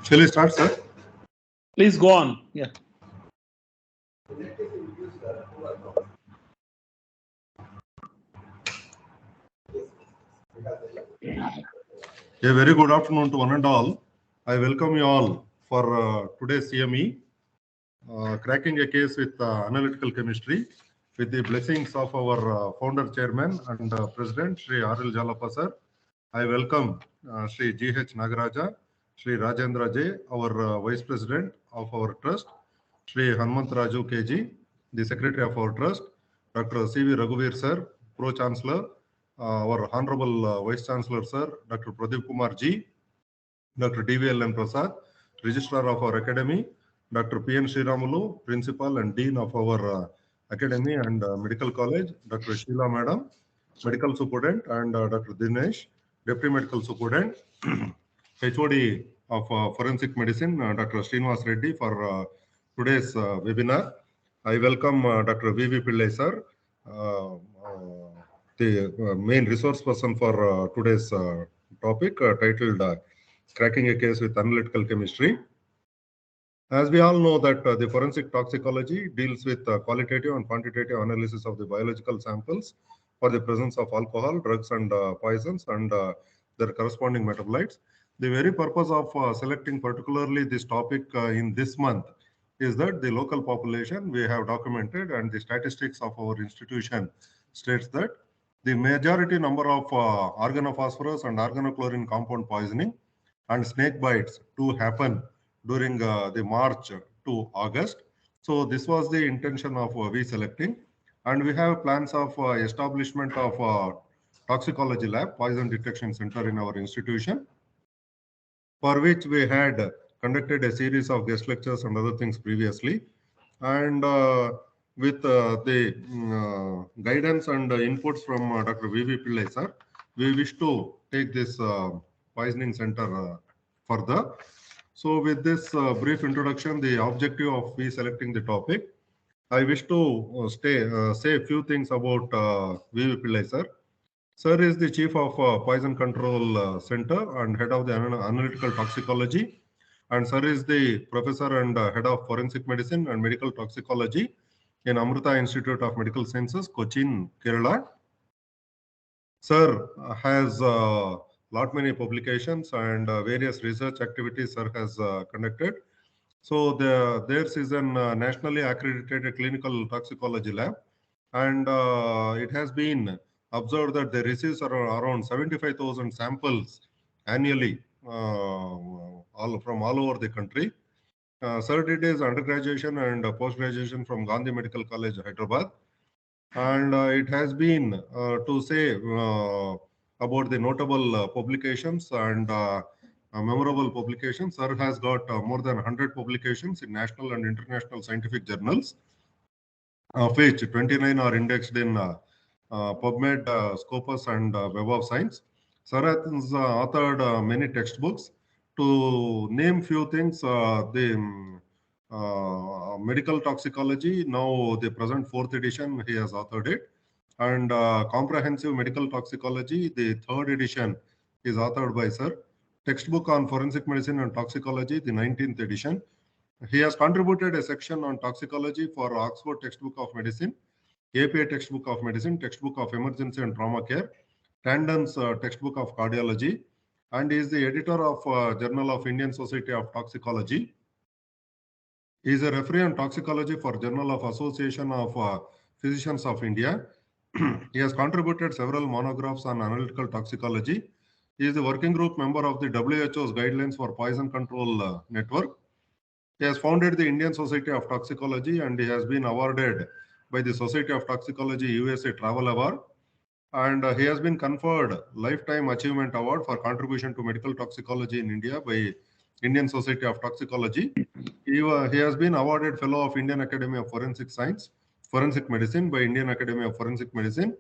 Shall we start, sir? Please go on. Yeah. A very good afternoon to one and all. I welcome you all for today's CME, cracking a case with analytical chemistry, with the blessings of our founder, chairman, and president, Sri R.L. Jalapa sir. I welcome Sri G.H. Nagaraja, Sri Rajendra J., our vice president of our trust, Sri Hanmant Raju KG, the secretary of our trust, Dr. C.V. Raghuveer sir, pro chancellor, our honorable vice chancellor sir, Dr. Pradeep Kumar G., Dr. D.V.L.N. Prasad, registrar of our academy, Dr. P.N. Sriramulu, principal and dean of our academy and medical college, Dr. Sheila madam, medical superintendent, and Dr. Dinesh, deputy medical superintendent, HOD of forensic medicine, Dr. Srinivas Reddy, for today's webinar. I welcome Dr. V.V. Pillay sir, the main resource person for today's topic titled Cracking a Case with Analytical Chemistry. As we all know that the forensic toxicology deals with qualitative and quantitative analysis of the biological samples for the presence of alcohol, drugs and poisons and their corresponding metabolites. The very purpose of selecting particularly this topic in this month is that the local population we have documented and the statistics of our institution states that the majority number of organophosphorus and organochlorine compound poisoning and snake bites to happen during the March to August. So this was the intention of we selecting, and we have plans of establishment of toxicology lab, poison detection center in our institution, for which we had conducted a series of guest lectures and other things previously. And with the guidance and inputs from Dr. V.V. Pillay sir, we wish to take this poisoning center further. So with this brief introduction, the objective of we selecting the topic, I wish to say a few things about V.V. Pillay sir. Sir is the chief of Poison Control Center and head of the Analytical Toxicology. And sir is the professor and head of Forensic Medicine and Medical Toxicology in Amrita Institute of Medical Sciences, Cochin, Kerala. Sir has lot many publications and various research activities sir has conducted. So theirs is an nationally accredited clinical toxicology lab, and it has been observed that they receive around 75,000 samples annually from all over the country. Sir did his undergraduation and post-graduation from Gandhi Medical College, Hyderabad. And it has been to say about the notable publications and memorable publications. Sir has got more than 100 publications in national and international scientific journals, of which 29 are indexed in PubMed, Scopus, and Web of Science. Sir has authored many textbooks. To name few things, the medical toxicology, now the present 4th edition, he has authored it. And comprehensive medical toxicology, the 3rd edition is authored by sir. Textbook on forensic medicine and toxicology, the 19th edition. He has contributed a section on toxicology for Oxford Textbook of Medicine, APA Textbook of Medicine, Textbook of Emergency and Trauma Care, Tandon's Textbook of Cardiology, and he is the editor of Journal of Indian Society of Toxicology. He is a referee on toxicology for Journal of Association of Physicians of India. He has contributed several monographs on analytical toxicology. He is the working group member of the WHO's Guidelines for Poison Control Network. He has founded the Indian Society of Toxicology, and he has been awarded by the Society of Toxicology USA Travel Award. And he has been conferred Lifetime Achievement Award for contribution to medical toxicology in India by Indian Society of Toxicology. He has been awarded Fellow of Indian Academy of Forensic Science, Forensic Medicine by Indian Academy of Forensic Medicine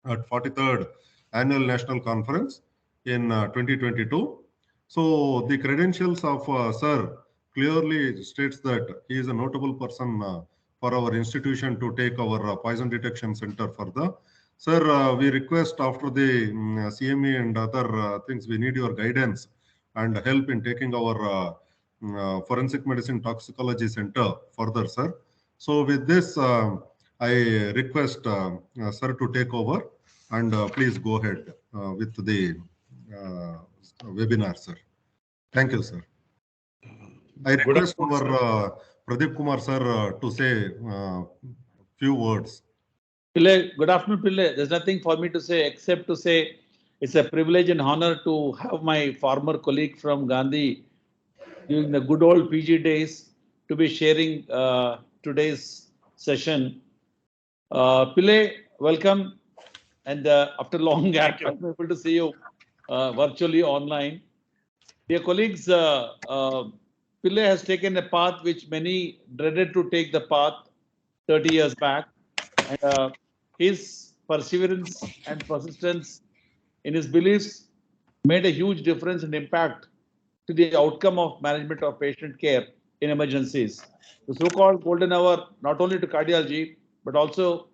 at 43rd Annual National Conference in 2022. So the credentials of Sir clearly states that he is a notable person for our institution to take our poison detection center further. Sir, we request after the CME and other things, we need your guidance and help in taking our forensic medicine toxicology center further, sir. So with this, I request sir to take over, and please go ahead with the webinar, sir. Thank you, sir. I request our Pradeep Kumar sir to say few words. Pillay, good afternoon, Pillay. There's nothing for me to say except to say it's a privilege and honor to have my former colleague from Gandhi during the good old PG days to be sharing today's session. Pillay, welcome. And after long gap, I'm able to see you virtually online. Dear colleagues, Pillay has taken a path which many dreaded to take the path 30 years back. And his perseverance and persistence in his beliefs made a huge difference and impact to the outcome of management of patient care in emergencies. The so-called golden hour, not only to cardiology, but also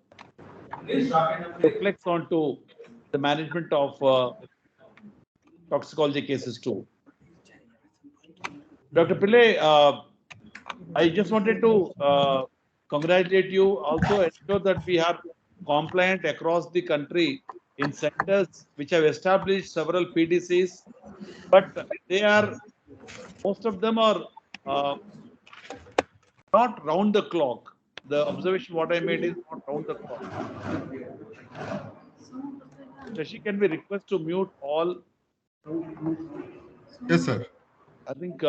reflects onto the management of toxicology cases too. Dr. Pillay, I just wanted to congratulate you. Also ensure that we are compliant across the country in centers which have established several PDCs, but they are, most of them are not round the clock. The observation what I made is not round the clock. Shashi, can we request to mute all? Yes, sir. I think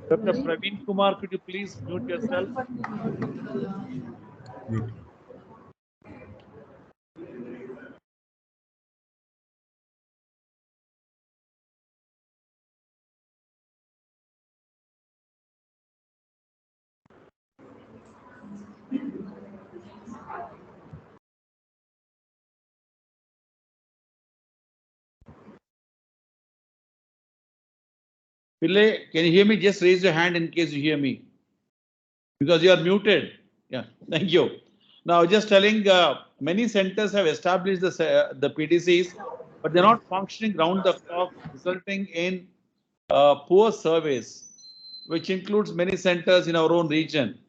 Dr. Praveen Kumar, could you please mute yourself? Mute. Pillay, can you hear me? Just raise your hand in case you hear me. Because you are muted. Yeah, thank you. Now, just telling, many centers have established the PDCs, but they're not functioning round the clock, resulting in poor service, which includes many centers in our own region.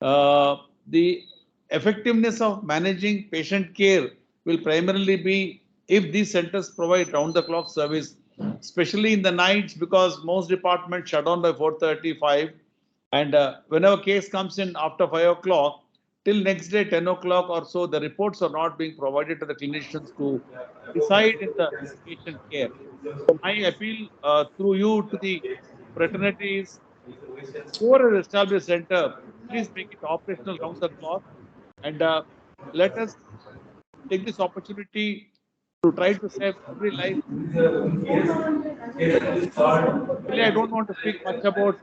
The effectiveness of managing patient care will primarily be if these centers provide round-the-clock service, especially in the nights, because most departments shut down by 4:35, and whenever case comes in after 5 o'clock, till next day 10 o'clock or so, the reports are not being provided to the clinicians to decide in the patient care. So my appeal through you to the fraternities, whoever has established center, please make it operational round the clock, and let us take this opportunity to try to save every life. Really, I don't want to speak much about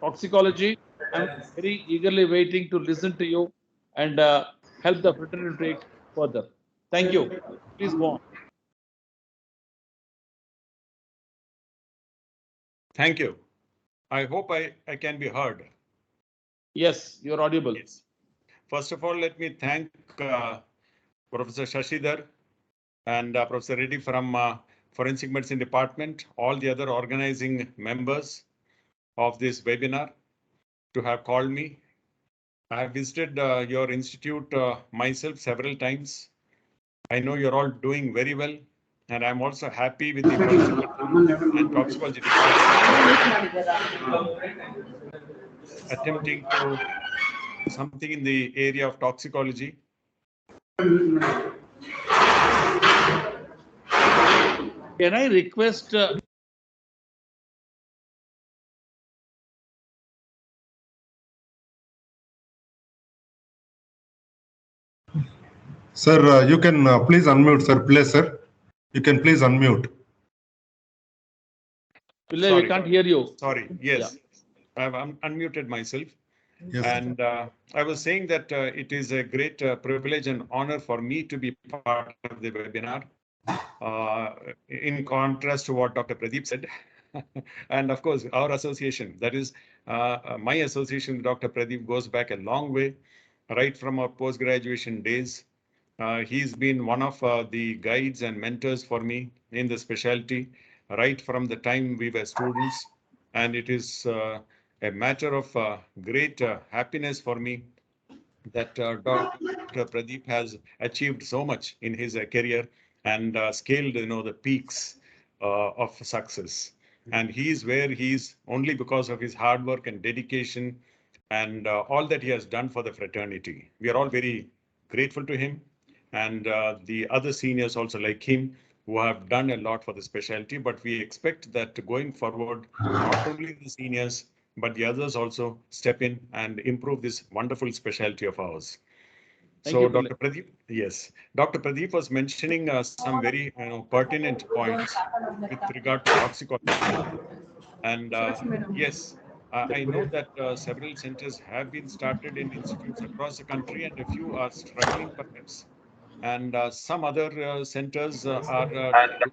toxicology. I'm very eagerly waiting to listen to you and help the fraternity further. Thank you. Please go on. Thank you. I hope I can be heard. Yes, you're audible. Yes. First of all, let me thank Professor Shashidhar and Professor Reddy from Forensic Medicine Department, all the other organizing members of this webinar to have called me. I have visited your institute myself several times. I know you're all doing very well, and I'm also happy with the forensic and toxicology attempting to do something in the area of toxicology. Can I request Sir, you can please unmute, sir. Please, sir. You can please unmute. Pillay, we can't hear you. Sorry. Yes, yeah. I've unmuted myself. Yes, and I was saying that it is a great privilege and honor for me to be part of the webinar. In contrast to what Dr. Pradeep said, and of course, our association, that is my association with Dr. Pradeep goes back a long way, right from our post-graduation days. He's been one of the guides and mentors for me in the specialty right from the time we were students. And it is a matter of great happiness for me that Dr. Pradeep has achieved so much in his career and scaled, the peaks of success. And he is where he is only because of his hard work and dedication and all that he has done for the fraternity. We are all very grateful to him and the other seniors also like him who have done a lot for the specialty. But we expect that going forward, not only the seniors, but the others also step in and improve this wonderful specialty of ours. Thank So, you, Dr. Pradeep, yes, Dr. Pradeep was mentioning some very pertinent points with regard to toxicology. And yes, I know that several centers have been started in institutes across the country, and a few are struggling perhaps. And some other centers are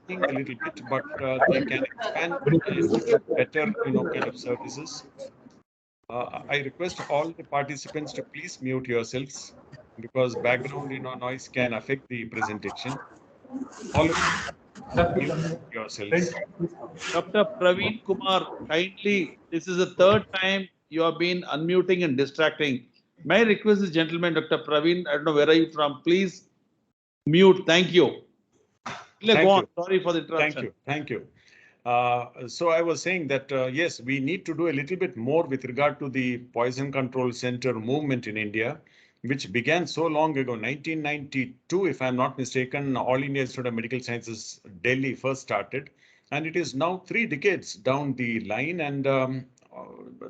doing a little bit, but they can expand and give better, kind of services. I request all the participants to please mute yourselves because background, noise can affect the presentation. All of you, mute yourselves. Dr. Praveen Kumar, kindly, this is the third time you have been unmuting and distracting. My request is, gentlemen, Dr. Praveen, I don't know where are you from, please mute. Thank you. Pillay, go Thank on. you. Sorry for the Thank interruption. you. Thank you. So I was saying that, yes, we need to do a little bit more with regard to the Poison Control Center movement in India, which began so long ago, 1992, if I'm not mistaken. All India Institute of Medical Sciences, Delhi first started, and it is now 3 decades down the line. And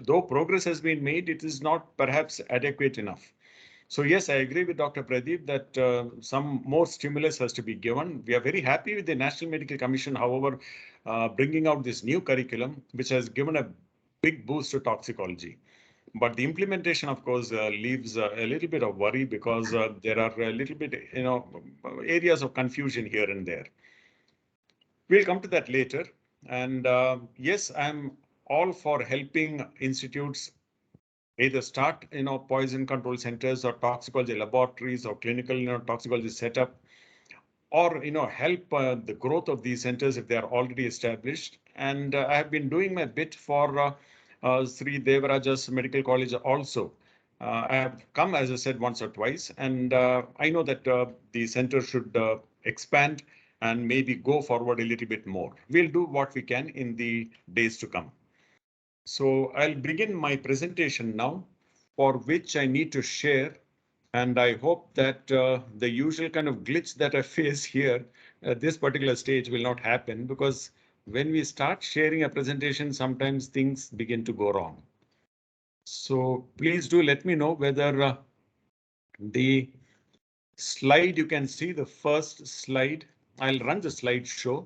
though progress has been made, it is not perhaps adequate enough. So yes, I agree with Dr. Pradeep that some more stimulus has to be given. We are very happy with the National Medical Commission, however, bringing out this new curriculum, which has given a big boost to toxicology. But the implementation, of course, leaves a little bit of worry because there are a little bit, areas of confusion here and there. We'll come to that later. And yes, I'm all for helping institutes either start, poison control centers or toxicology laboratories or clinical, toxicology setup, or, help the growth of these centers if they are already established. And I have been doing my bit for Sri Devaraja's Medical College also. I have come, as I said, once or twice, and I know that the center should expand and maybe go forward a little bit more. We'll do what we can in the days to come. So I'll begin my presentation now, for which I need to share. And I hope that the usual kind of glitch that I face here at this particular stage will not happen, because when we start sharing a presentation, sometimes things begin to go wrong. So please do let me know whether the slide, you can see the first slide. I'll run the slideshow.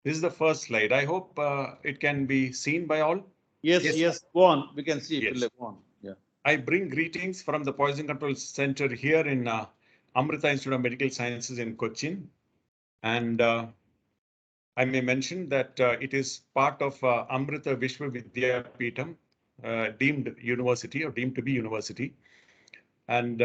This is the first slide. I hope it can be seen by all. Yes, go on. We can see. Yes. Pillay, go on. Yeah. I bring greetings from the Poison Control Center here in Amrita Institute of Medical Sciences in Cochin. And I may mention that it is part of Amrita Vishwa Vidyapeetham, deemed university or deemed to be university. And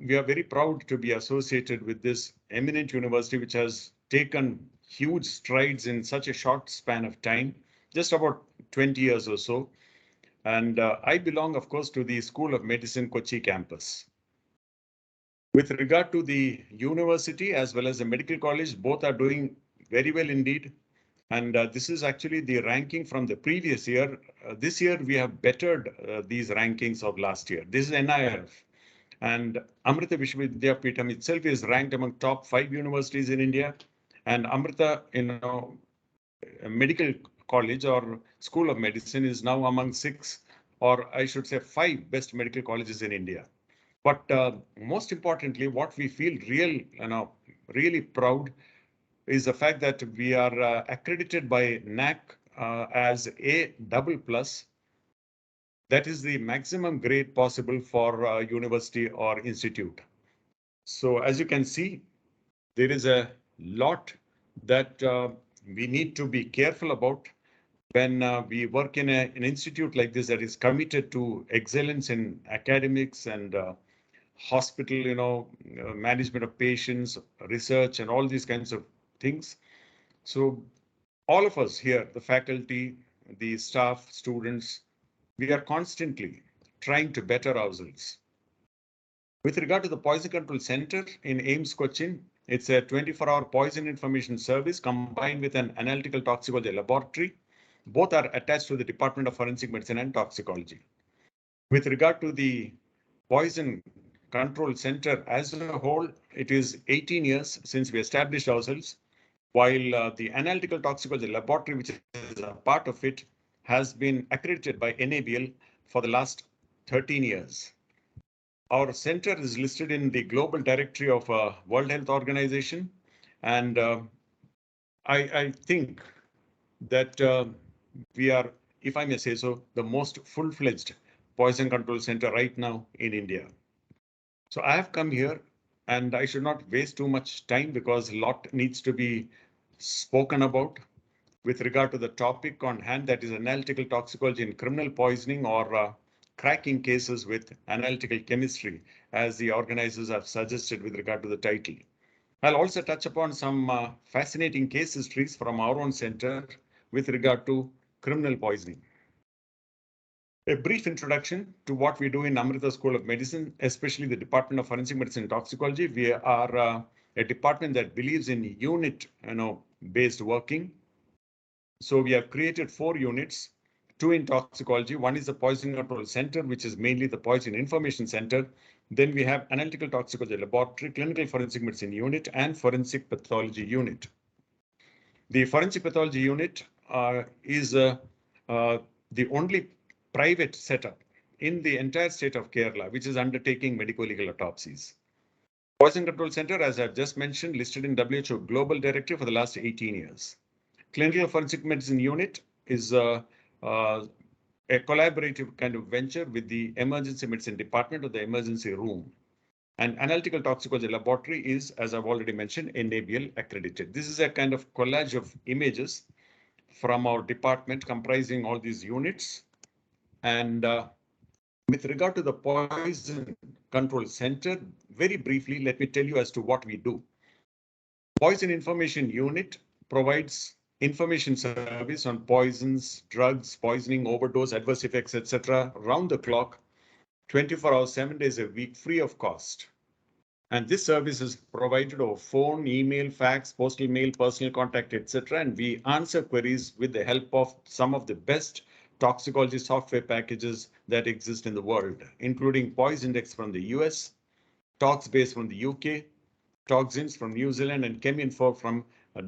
we are very proud to be associated with this eminent university, which has taken huge strides in such a short span of time, just about 20 years or so. And I belong, of course, to the School of Medicine Kochi campus. With regard to the university as well as the medical college, both are doing very well indeed. And this is actually the ranking from the previous year. This year, we have bettered these rankings of last year. This is NIRF. And Amrita Vishwa Vidyapeetham itself is ranked among top 5 universities in India. And Amrita, Medical College or School of Medicine is now among 6, or I should say 5 best medical colleges in India. But most importantly, what we feel really proud is the fact that we are accredited by NAC as A++. That is the maximum grade possible for a university or institute. So as you can see, there is a lot that we need to be careful about when we work in an institute like this that is committed to excellence in academics and hospital, management of patients, research, and all these kinds of things. So all of us here, the faculty, the staff, students, we are constantly trying to better ourselves. With regard to the Poison Control Center in AIIMS Cochin, it's a 24-hour poison information service combined with an analytical toxicology laboratory. Both are attached to the Department of Forensic Medicine and Toxicology. With regard to the Poison Control Center as a whole, it is 18 years since we established ourselves, while the Analytical Toxicology Laboratory, which is a part of it, has been accredited by NABL for the last 13 years. Our center is listed in the Global Directory of World Health Organization, and I think that we are, if I may say so, the most full-fledged poison control center right now in India. So I have come here, and I should not waste too much time because a lot needs to be spoken about with regard to the topic on hand, that is analytical toxicology in criminal poisoning, or cracking cases with analytical chemistry, as the organizers have suggested with regard to the title. I'll also touch upon some fascinating case histories from our own center with regard to criminal poisoning. A brief introduction to what we do in Amrita School of Medicine, especially the Department of Forensic Medicine and Toxicology. We are a department that believes in unit-based working. So we have created 4 units, 2 in toxicology. One is the Poison Control Center, which is mainly the Poison Information Center. Then we have Analytical Toxicology Laboratory, Clinical Forensic Medicine Unit, and Forensic Pathology Unit. The Forensic Pathology Unit is the only private setup in the entire state of Kerala, which is undertaking medico-legal autopsies. Poison Control Center, as I've just mentioned, listed in WHO Global Directory for the last 18 years. Clinical Forensic Medicine Unit is a collaborative kind of venture with the Emergency Medicine Department or the Emergency Room. And Analytical Toxicology Laboratory is, as I've already mentioned, NABL accredited. This is a kind of collage of images from our department comprising all these units. And with regard to the Poison Control Center, very briefly, let me tell you as to what we do. Poison Information Unit provides information service on poisons, drugs, poisoning, overdose, adverse effects, etc. round the clock, 24 hours, 7 days a week, free of cost. And this service is provided over phone, email, fax, postal mail, personal contact, etc. And we answer queries with the help of some of the best toxicology software packages that exist in the world, including Poisindex from the US, ToxBase from the UK, Toxins from New Zealand, and ChemInfo from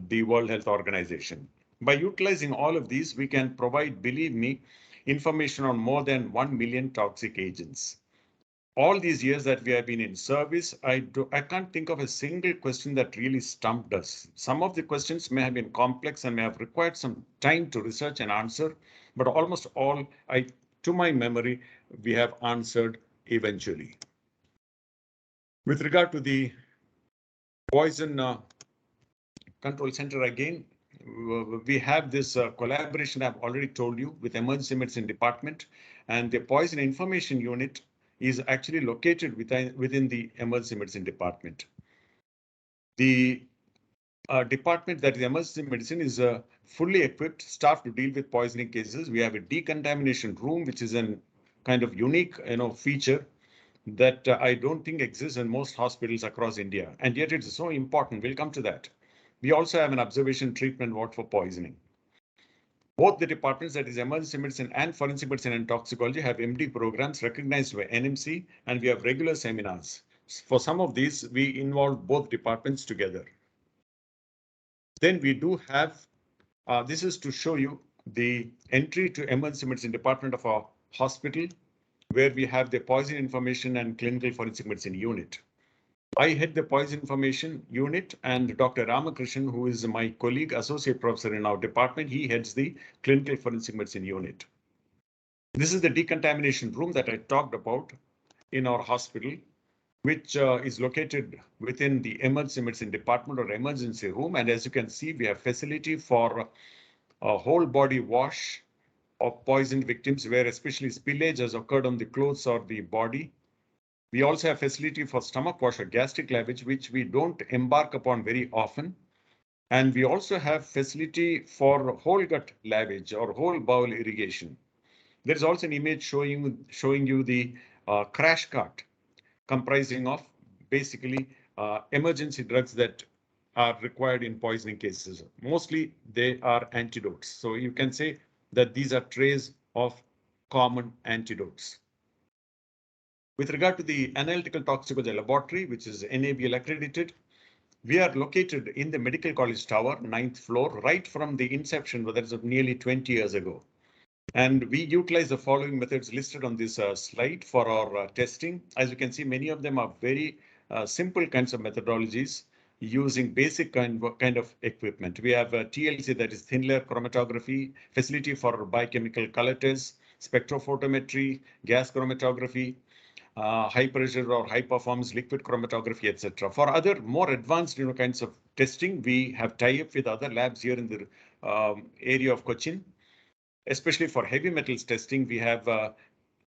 the World Health Organization. By utilizing all of these, we can provide, believe me, information on more than 1 million toxic agents. All these years that we have been in service, I can't think of a single question that really stumped us. Some of the questions may have been complex and may have required some time to research and answer, but almost all, to my memory, we have answered eventually. With regard to the Poison Control Center, again, we have this collaboration I've already told you with Emergency Medicine Department, and the Poison Information Unit is actually located within the Emergency Medicine Department. The department, that is Emergency Medicine, is fully equipped staff to deal with poisoning cases. We have a decontamination room, which is a kind of unique feature that I don't think exists in most hospitals across India. And yet it's so important. We'll come to that. We also have an observation treatment ward for poisoning. Both the departments, that is Emergency Medicine and Forensic Medicine and Toxicology, have MD programs recognized by NMC, and we have regular seminars. For some of these, we involve both departments together. Then we do have, this is to show you the entry to Emergency Medicine Department of our hospital, where we have the Poison Information and Clinical Forensic Medicine Unit. I head the Poison Information Unit, and Dr. Ramakrishnan, who is my colleague, associate professor in our department, he heads the Clinical Forensic Medicine Unit. This is the decontamination room that I talked about in our hospital, which is located within the Emergency Medicine Department or emergency room. And as you can see, we have facility for a whole body wash of poisoned victims, where especially spillage has occurred on the clothes or the body. We also have facility for stomach wash or gastric lavage, which we don't embark upon very often. And we also have facility for whole gut lavage or whole bowel irrigation. There is also an image showing you the crash cart comprising of basically emergency drugs that are required in poisoning cases. Mostly they are antidotes. So you can say that these are trays of common antidotes. With regard to the Analytical Toxicology Laboratory, which is NABL accredited, we are located in the Medical College Tower, 9th floor, right from the inception, that is nearly 20 years ago. And we utilize the following methods listed on this slide for our testing. As you can see, many of them are very simple kinds of methodologies using basic kind of equipment. We have a TLC, that is thin layer chromatography, facility for biochemical color tests, spectrophotometry, gas chromatography, high pressure or high performance liquid chromatography, etc. For other more advanced kinds of testing, we have tie-up with other labs here in the area of Cochin. Especially for heavy metals testing, we have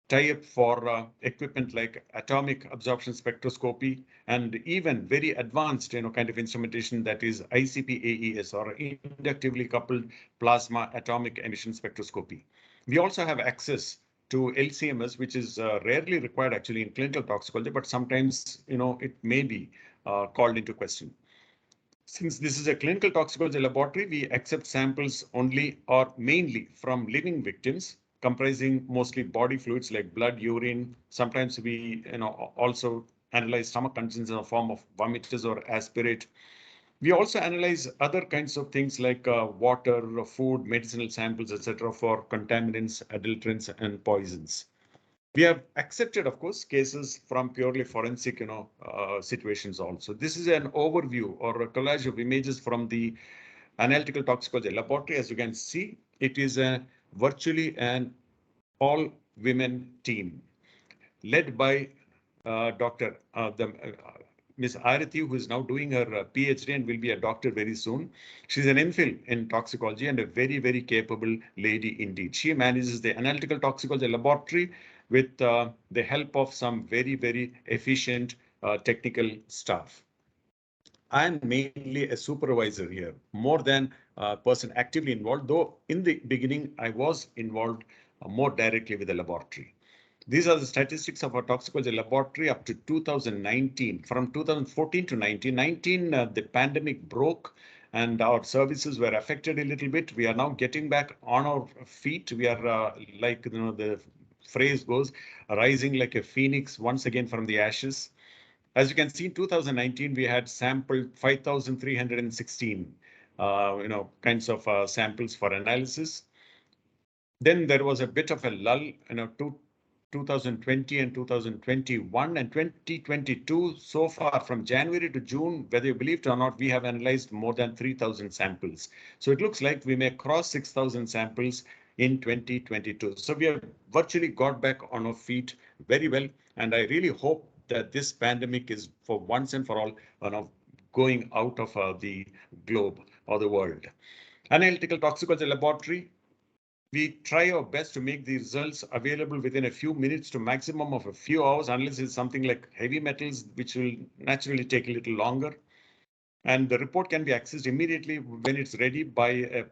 tie-up for equipment like atomic absorption spectroscopy and even very advanced kind of instrumentation, that is ICP-AES, or inductively coupled plasma atomic emission spectroscopy. We also have access to LCMS, which is rarely required actually in clinical toxicology, but sometimes it may be called into question. Since this is a clinical toxicology laboratory, we accept samples only or mainly from living victims, comprising mostly body fluids like blood, urine. Sometimes we also analyze stomach contents in the form of vomitus or aspirate. We also analyze other kinds of things like water, food, medicinal samples, etc., for contaminants, adulterants, and poisons. We have accepted, of course, cases from purely forensic, situations also. This is an overview or a collage of images from the Analytical Toxicology Laboratory. As you can see, it is virtually an all-women team led by Dr. Ms. Arati, who is now doing her PhD and will be a doctor very soon. She's an MPhil in toxicology and a very, very capable lady indeed. She manages the Analytical Toxicology Laboratory with the help of some very, very efficient technical staff. I'm mainly a supervisor here, more than a person actively involved, though in the beginning I was involved more directly with the laboratory. These are the statistics of our toxicology laboratory up to 2019. From 2014 to 2019, the pandemic broke and our services were affected a little bit. We are now getting back on our feet. We are like the phrase goes, rising like a phoenix once again from the ashes. As you can see, in 2019, we had sampled 5,316 kinds of samples for analysis. Then there was a bit of a lull, 2020 and 2021 and 2022. So far, from January to June, whether you believe it or not, we have analyzed more than 3,000 samples. So it looks like we may cross 6,000 samples in 2022. So we have virtually got back on our feet very well. And I really hope that this pandemic is for once and for all going out of the globe or the world. Analytical Toxicology Laboratory, we try our best to make the results available within a few minutes to maximum of a few hours, unless it's something like heavy metals, which will naturally take a little longer. And the report can be accessed immediately when it's ready by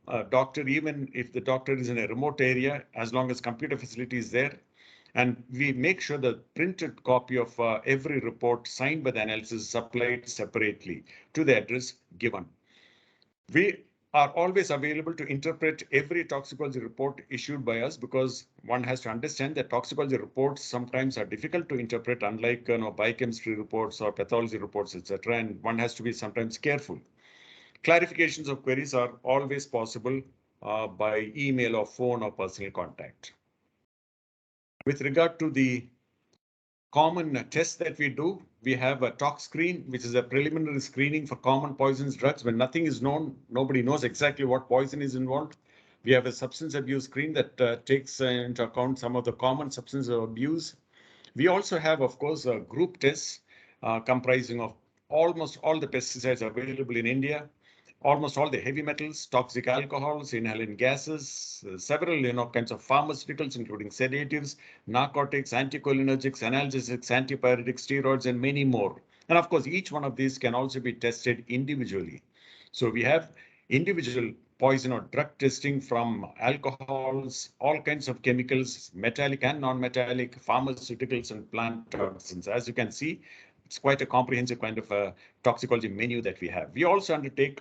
a doctor, even if the doctor is in a remote area, as long as computer facility is there. And we make sure the printed copy of every report signed by the analysis is supplied separately to the address given. We are always available to interpret every toxicology report issued by us, because one has to understand that toxicology reports sometimes are difficult to interpret, unlike biochemistry reports or pathology reports, etc. And one has to be sometimes careful. Clarifications of queries are always possible by email or phone or personal contact. With regard to the common tests that we do, we have a tox screen, which is a preliminary screening for common poisons drugs. When nothing is known, nobody knows exactly what poison is involved. We have a substance abuse screen that takes into account some of the common substance abuse. We also have, of course, group tests comprising of almost all the pesticides available in India. almost all the heavy metals, toxic alcohols, inhalant gases, several kinds of pharmaceuticals, including sedatives, narcotics, anticholinergics, analgesics, antipyretics, steroids, and many more. And of course, each one of these can also be tested individually. So we have individual poison or drug testing from alcohols, all kinds of chemicals, metallic and non-metallic, pharmaceuticals, and plant toxins. As you can see, it's quite a comprehensive kind of a toxicology menu that we have. We also undertake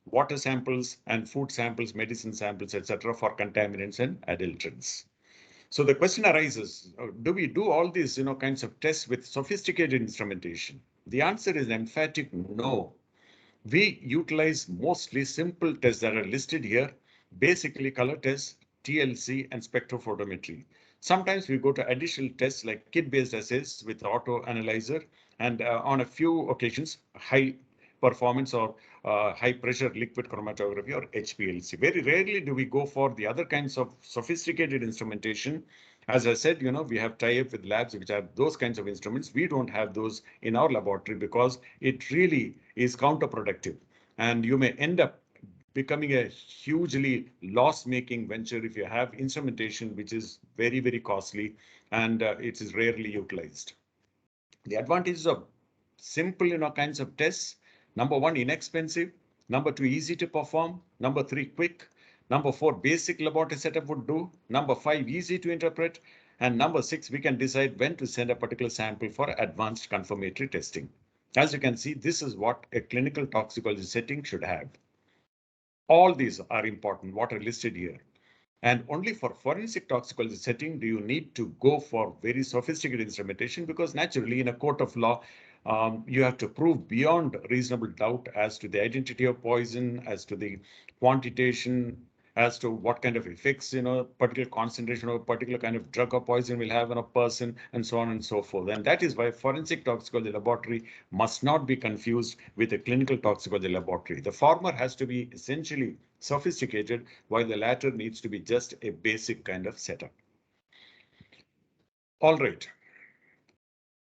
water samples and food samples, medicine samples, etc., for contaminants and adulterants. So the question arises, do we do all these kinds of tests with sophisticated instrumentation? The answer is emphatic no. We utilize mostly simple tests that are listed here, basically color tests, TLC, and spectrophotometry. Sometimes we go to additional tests like kit-based assays with auto analyzer, and on a few occasions, high performance or high pressure liquid chromatography or HPLC. Very rarely do we go for the other kinds of sophisticated instrumentation. As I said, we have tie-up with labs which have those kinds of instruments. We don't have those in our laboratory because it really is counterproductive. And you may end up becoming a hugely loss-making venture if you have instrumentation which is very, very costly and it is rarely utilized. The advantages of simple kinds of tests: number one, inexpensive; number two, easy to perform; number three, quick; number four, basic laboratory setup would do; number five, easy to interpret; and number six, we can decide when to send a particular sample for advanced confirmatory testing. As you can see, this is what a clinical toxicology setting should have. All these are important, what are listed here. And only for forensic toxicology setting do you need to go for very sophisticated instrumentation, because naturally in a court of law, you have to prove beyond reasonable doubt as to the identity of poison, as to the quantitation, as to what kind of effects, particular concentration of a particular kind of drug or poison will have on a person, and so on and so forth. And that is why forensic toxicology laboratory must not be confused with a clinical toxicology laboratory. The former has to be essentially sophisticated, while the latter needs to be just a basic kind of setup. All right.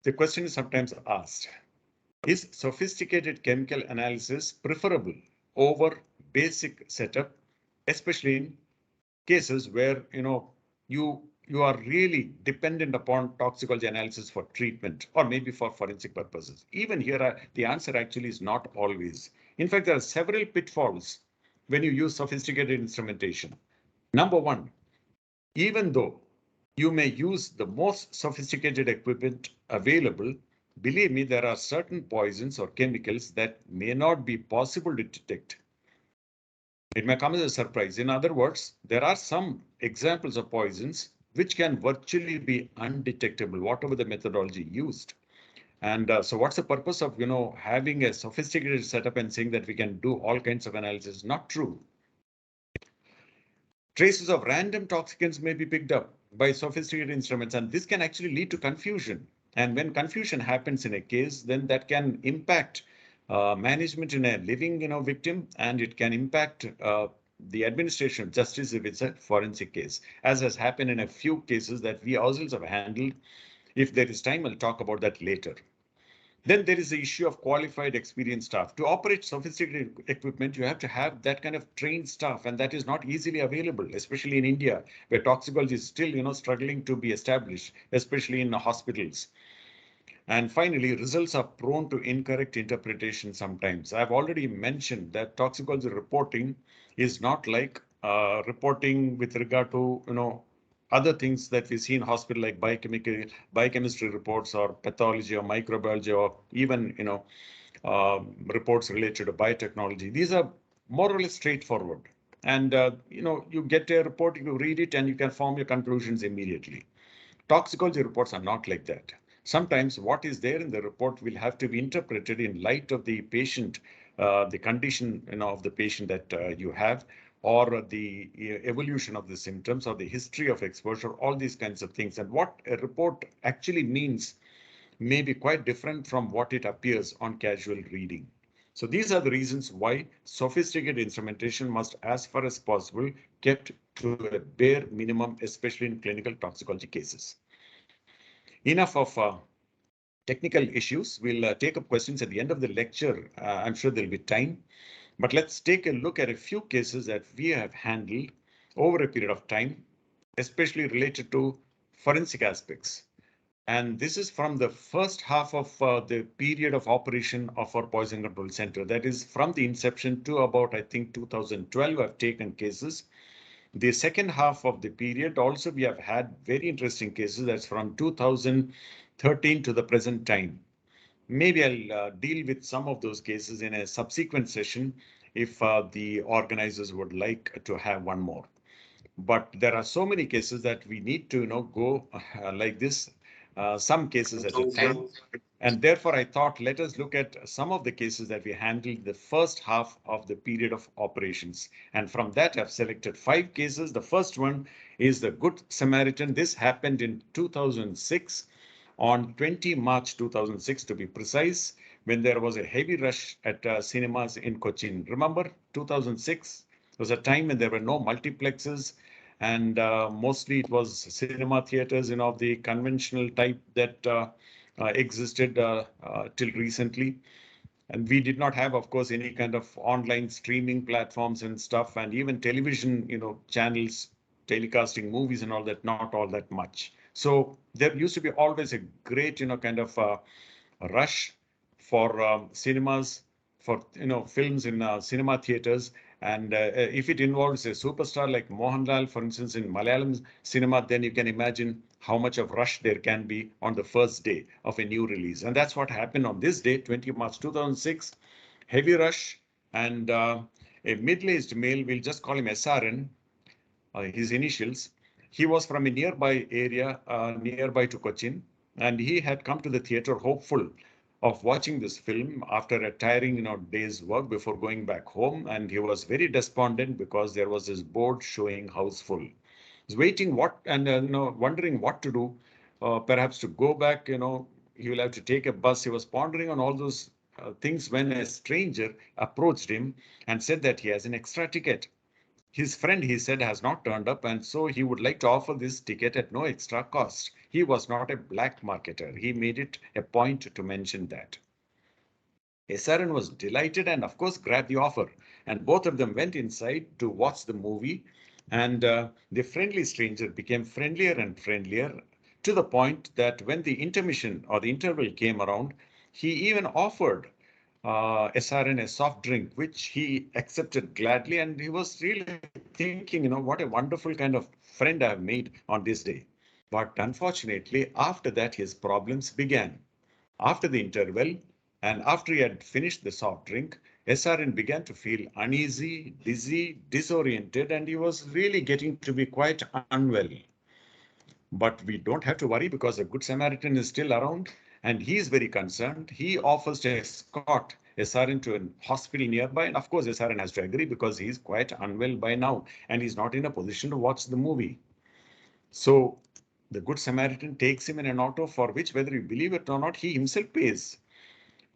The question is sometimes asked, is sophisticated chemical analysis preferable over basic setup, especially in cases where you are really dependent upon toxicology analysis for treatment or maybe for forensic purposes? Even here, the answer actually is not always. In fact, there are several pitfalls when you use sophisticated instrumentation. Number one, even though you may use the most sophisticated equipment available, believe me, there are certain poisons or chemicals that may not be possible to detect. It may come as a surprise. In other words, there are some examples of poisons which can virtually be undetectable, whatever the methodology used. And so what's the purpose of, having a sophisticated setup and saying that we can do all kinds of analysis? Not true. Traces of random toxicants may be picked up by sophisticated instruments, and this can actually lead to confusion. And when confusion happens in a case, then that can impact management in a living victim, and it can impact the administration of justice if it's a forensic case, as has happened in a few cases that we ourselves have handled. If there is time, I'll talk about that later. Then there is the issue of qualified, experienced staff. To operate sophisticated equipment, you have to have that kind of trained staff, and that is not easily available, especially in India, where toxicology is still, struggling to be established, especially in hospitals. And finally, results are prone to incorrect interpretation sometimes. I've already mentioned that toxicology reporting is not like reporting with regard to, other things that we see in hospital, like biochemistry reports or pathology or microbiology, or even reports related to biotechnology. These are more or less straightforward, and you get a report, you read it, and you can form your conclusions immediately. Toxicology reports are not like that. Sometimes what is there in the report will have to be interpreted in light of the patient, the condition of the patient that you have, or the evolution of the symptoms, or the history of exposure, all these kinds of things. And what a report actually means may be quite different from what it appears on casual reading. So these are the reasons why sophisticated instrumentation must, as far as possible, kept to a bare minimum, especially in clinical toxicology cases. Enough of technical issues. We'll take up questions at the end of the lecture. I'm sure there'll be time. But let's take a look at a few cases that we have handled over a period of time, especially related to forensic aspects. And this is from the first half of the period of operation of our Poison Control Center. That is from the inception to about, I think, 2012, I've taken cases. The second half of the period also, we have had very interesting cases. That's from 2013 to the present time. Maybe I'll deal with some of those cases in a subsequent session if the organizers would like to have one more. But there are so many cases that we need to go like this, some cases at a time. And therefore, I thought, let us look at some of the cases that we handled the first half of the period of operations. And from that, I've selected 5 cases. The first one is the Good Samaritan. This happened in 2006, on 20 March 2006 to be precise, when there was a heavy rush at cinemas in Cochin. Remember, 2006 was a time when there were no multiplexes, and mostly it was cinema theaters, of the conventional type that existed till recently. And we did not have, of course, any kind of online streaming platforms and stuff, and even television, channels telecasting movies and all that, not all that much. So there used to be always a great, kind of rush for cinemas, for, films in cinema theaters. And if it involves a superstar like Mohanlal, for instance, in Malayalam cinema, then you can imagine how much of rush there can be on the first day of a new release. And that's what happened on this day, 20 March 2006, heavy rush. And a middle-aged male, we'll just call him SRN, his initials. He was from a nearby area, nearby to Cochin, and he had come to the theater hopeful of watching this film after a tiring, day's work before going back home. And he was very despondent because there was this board showing house full. He was waiting wondering what to do, perhaps to go back, he will have to take a bus. He was pondering on all those things when a stranger approached him and said that he has an extra ticket. His friend, he said, has not turned up, and so he would like to offer this ticket at no extra cost. He was not a black marketer. He made it a point to mention that. SRN was delighted and, of course, grabbed the offer. And both of them went inside to watch the movie. And the friendly stranger became friendlier and friendlier, to the point that when the intermission or the interval came around, he even offered SRN a soft drink, which he accepted gladly. And he was really thinking, what a wonderful kind of friend I have made on this day. But unfortunately, after that, his problems began. After the interval, and after he had finished the soft drink, SRN began to feel uneasy, dizzy, disoriented, and he was really getting to be quite unwell. But we don't have to worry, because a Good Samaritan is still around, and he is very concerned. He offers to escort SRN to a hospital nearby. And of course, SRN has to agree, because he's quite unwell by now, and he's not in a position to watch the movie. So the Good Samaritan takes him in an auto, for which, whether you believe it or not, he himself pays.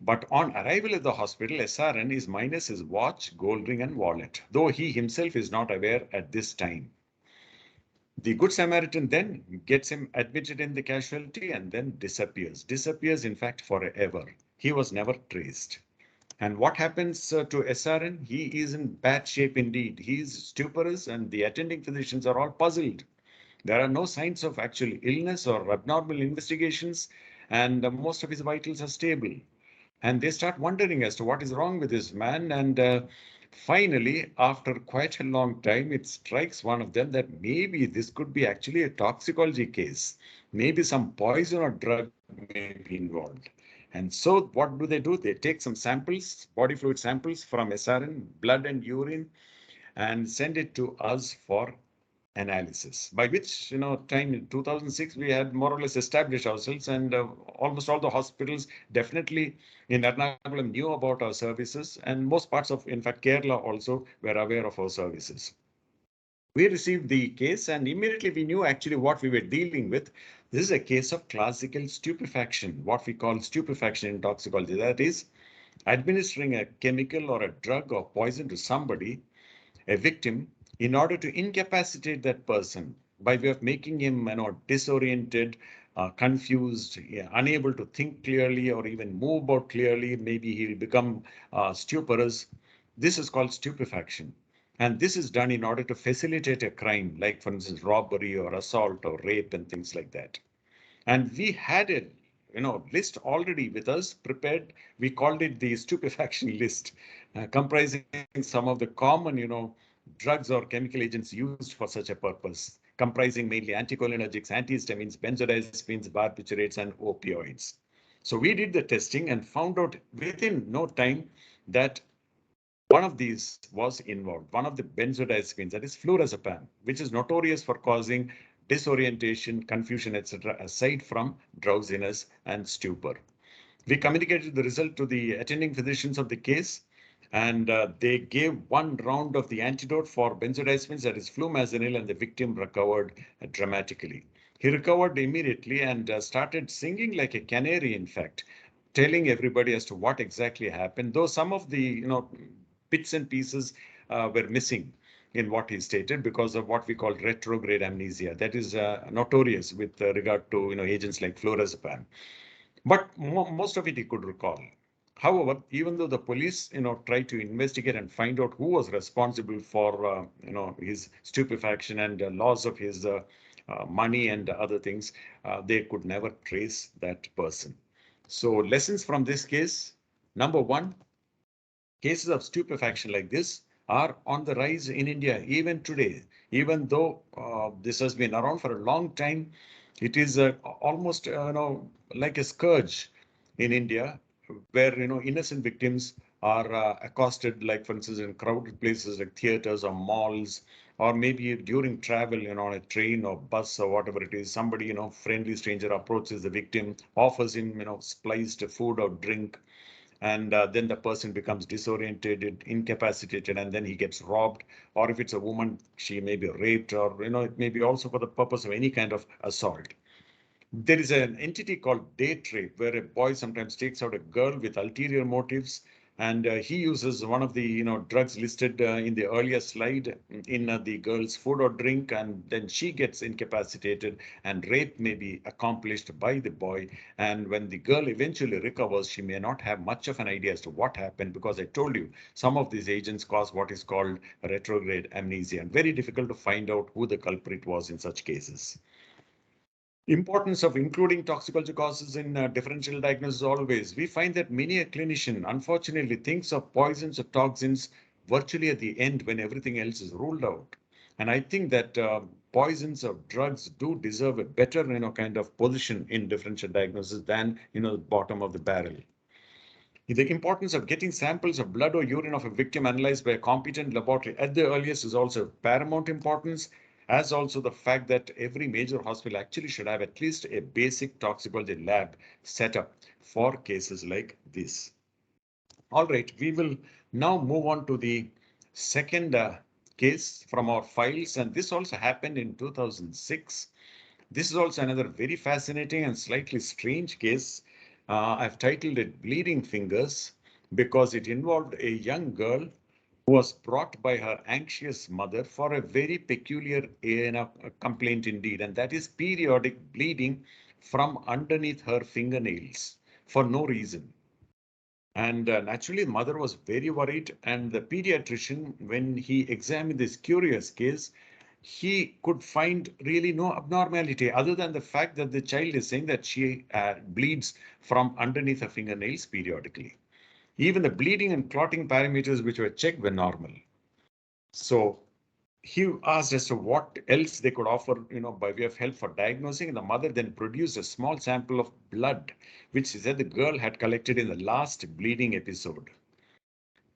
But on arrival at the hospital, SRN is minus his watch, gold ring, and wallet, though he himself is not aware at this time. The Good Samaritan then gets him admitted in the casualty and then disappears. Disappears, in fact, forever. He was never traced. And what happens to SRN? He is in bad shape indeed. He is stuporous, and the attending physicians are all puzzled. There are no signs of actual illness or abnormal investigations, and most of his vitals are stable. And they start wondering as to what is wrong with this man. And finally, after quite a long time, it strikes one of them that maybe this could be actually a toxicology case. Maybe some poison or drug may be involved. And so what do? They take some samples, body fluid samples from SRN, blood and urine, and send it to us for analysis, by which time in 2006 we had more or less established ourselves, and almost all the hospitals definitely in Ernakulam knew about our services, and most parts of, in fact, Kerala also were aware of our services. We received the case, and immediately we knew actually what we were dealing with. This is a case of classical stupefaction, what we call stupefaction in toxicology. That is, administering a chemical or a drug or poison to somebody, a victim, in order to incapacitate that person by way of making him disoriented, confused, unable to think clearly or even move about clearly. Maybe he'll become stuporous. This is called stupefaction. And this is done in order to facilitate a crime, like for instance, robbery or assault or rape and things like that. And we had a list already with us prepared. We called it the stupefaction list, comprising some of the common drugs or chemical agents used for such a purpose, comprising mainly anticholinergics, antihistamines, benzodiazepines, barbiturates, and opioids. So we did the testing and found out within no time that one of these was involved, one of the benzodiazepines, that is flurazepam, which is notorious for causing disorientation, confusion, etc., aside from drowsiness and stupor. We communicated the result to the attending physicians of the case, and they gave one round of the antidote for benzodiazepines, that is flumazenil, and the victim recovered dramatically. He recovered immediately and started singing like a canary, in fact, telling everybody as to what exactly happened, though some of the bits and pieces were missing in what he stated because of what we call retrograde amnesia. That is notorious with regard to agents like flurazepam. But most of it he could recall. However, even though the police tried to investigate and find out who was responsible for his stupefaction and loss of his money and other things, they could never trace that person. So lessons from this case: number one, cases of stupefaction like this are on the rise in India even today. Even though this has been around for a long time, it is almost like a scourge in India, where innocent victims are accosted, like for instance in crowded places like theaters or malls, or maybe during travel, on a train or bus or whatever it is. Somebody, friendly stranger approaches the victim, offers him spiced food or drink, and then the person becomes disoriented, incapacitated, and then he gets robbed. Or if it's a woman, she may be raped, or it may be also for the purpose of any kind of assault. There is an entity called date rape, where a boy sometimes takes out a girl with ulterior motives, and he uses one of the drugs listed in the earlier slide in the girl's food or drink, and then she gets incapacitated, and rape may be accomplished by the boy. And when the girl eventually recovers, she may not have much of an idea as to what happened, because I told you some of these agents cause what is called retrograde amnesia, and very difficult to find out who the culprit was in such cases. Importance of including toxicology causes in differential diagnosis always. We find that many a clinician unfortunately thinks of poisons or toxins virtually at the end when everything else is ruled out. And I think that poisons or drugs do deserve a better kind of position in differential diagnosis than the bottom of the barrel. The importance of getting samples of blood or urine of a victim analyzed by a competent laboratory at the earliest is also of paramount importance, as also the fact that every major hospital actually should have at least a basic toxicology lab set up for cases like this. All right, we will now move on to the second case from our files, and this also happened in 2006. This is also another very fascinating and slightly strange case. I've titled it Bleeding Fingers because it involved a young girl who was brought by her anxious mother for a very peculiar complaint indeed, and that is periodic bleeding from underneath her fingernails for no reason. And naturally, the mother was very worried, and the pediatrician, when he examined this curious case, he could find really no abnormality other than the fact that the child is saying that she bleeds from underneath her fingernails periodically. Even the bleeding and clotting parameters which were checked were normal. So he asked as to what else they could offer, by way of help for diagnosing. The mother then produced a small sample of blood, which she said the girl had collected in the last bleeding episode.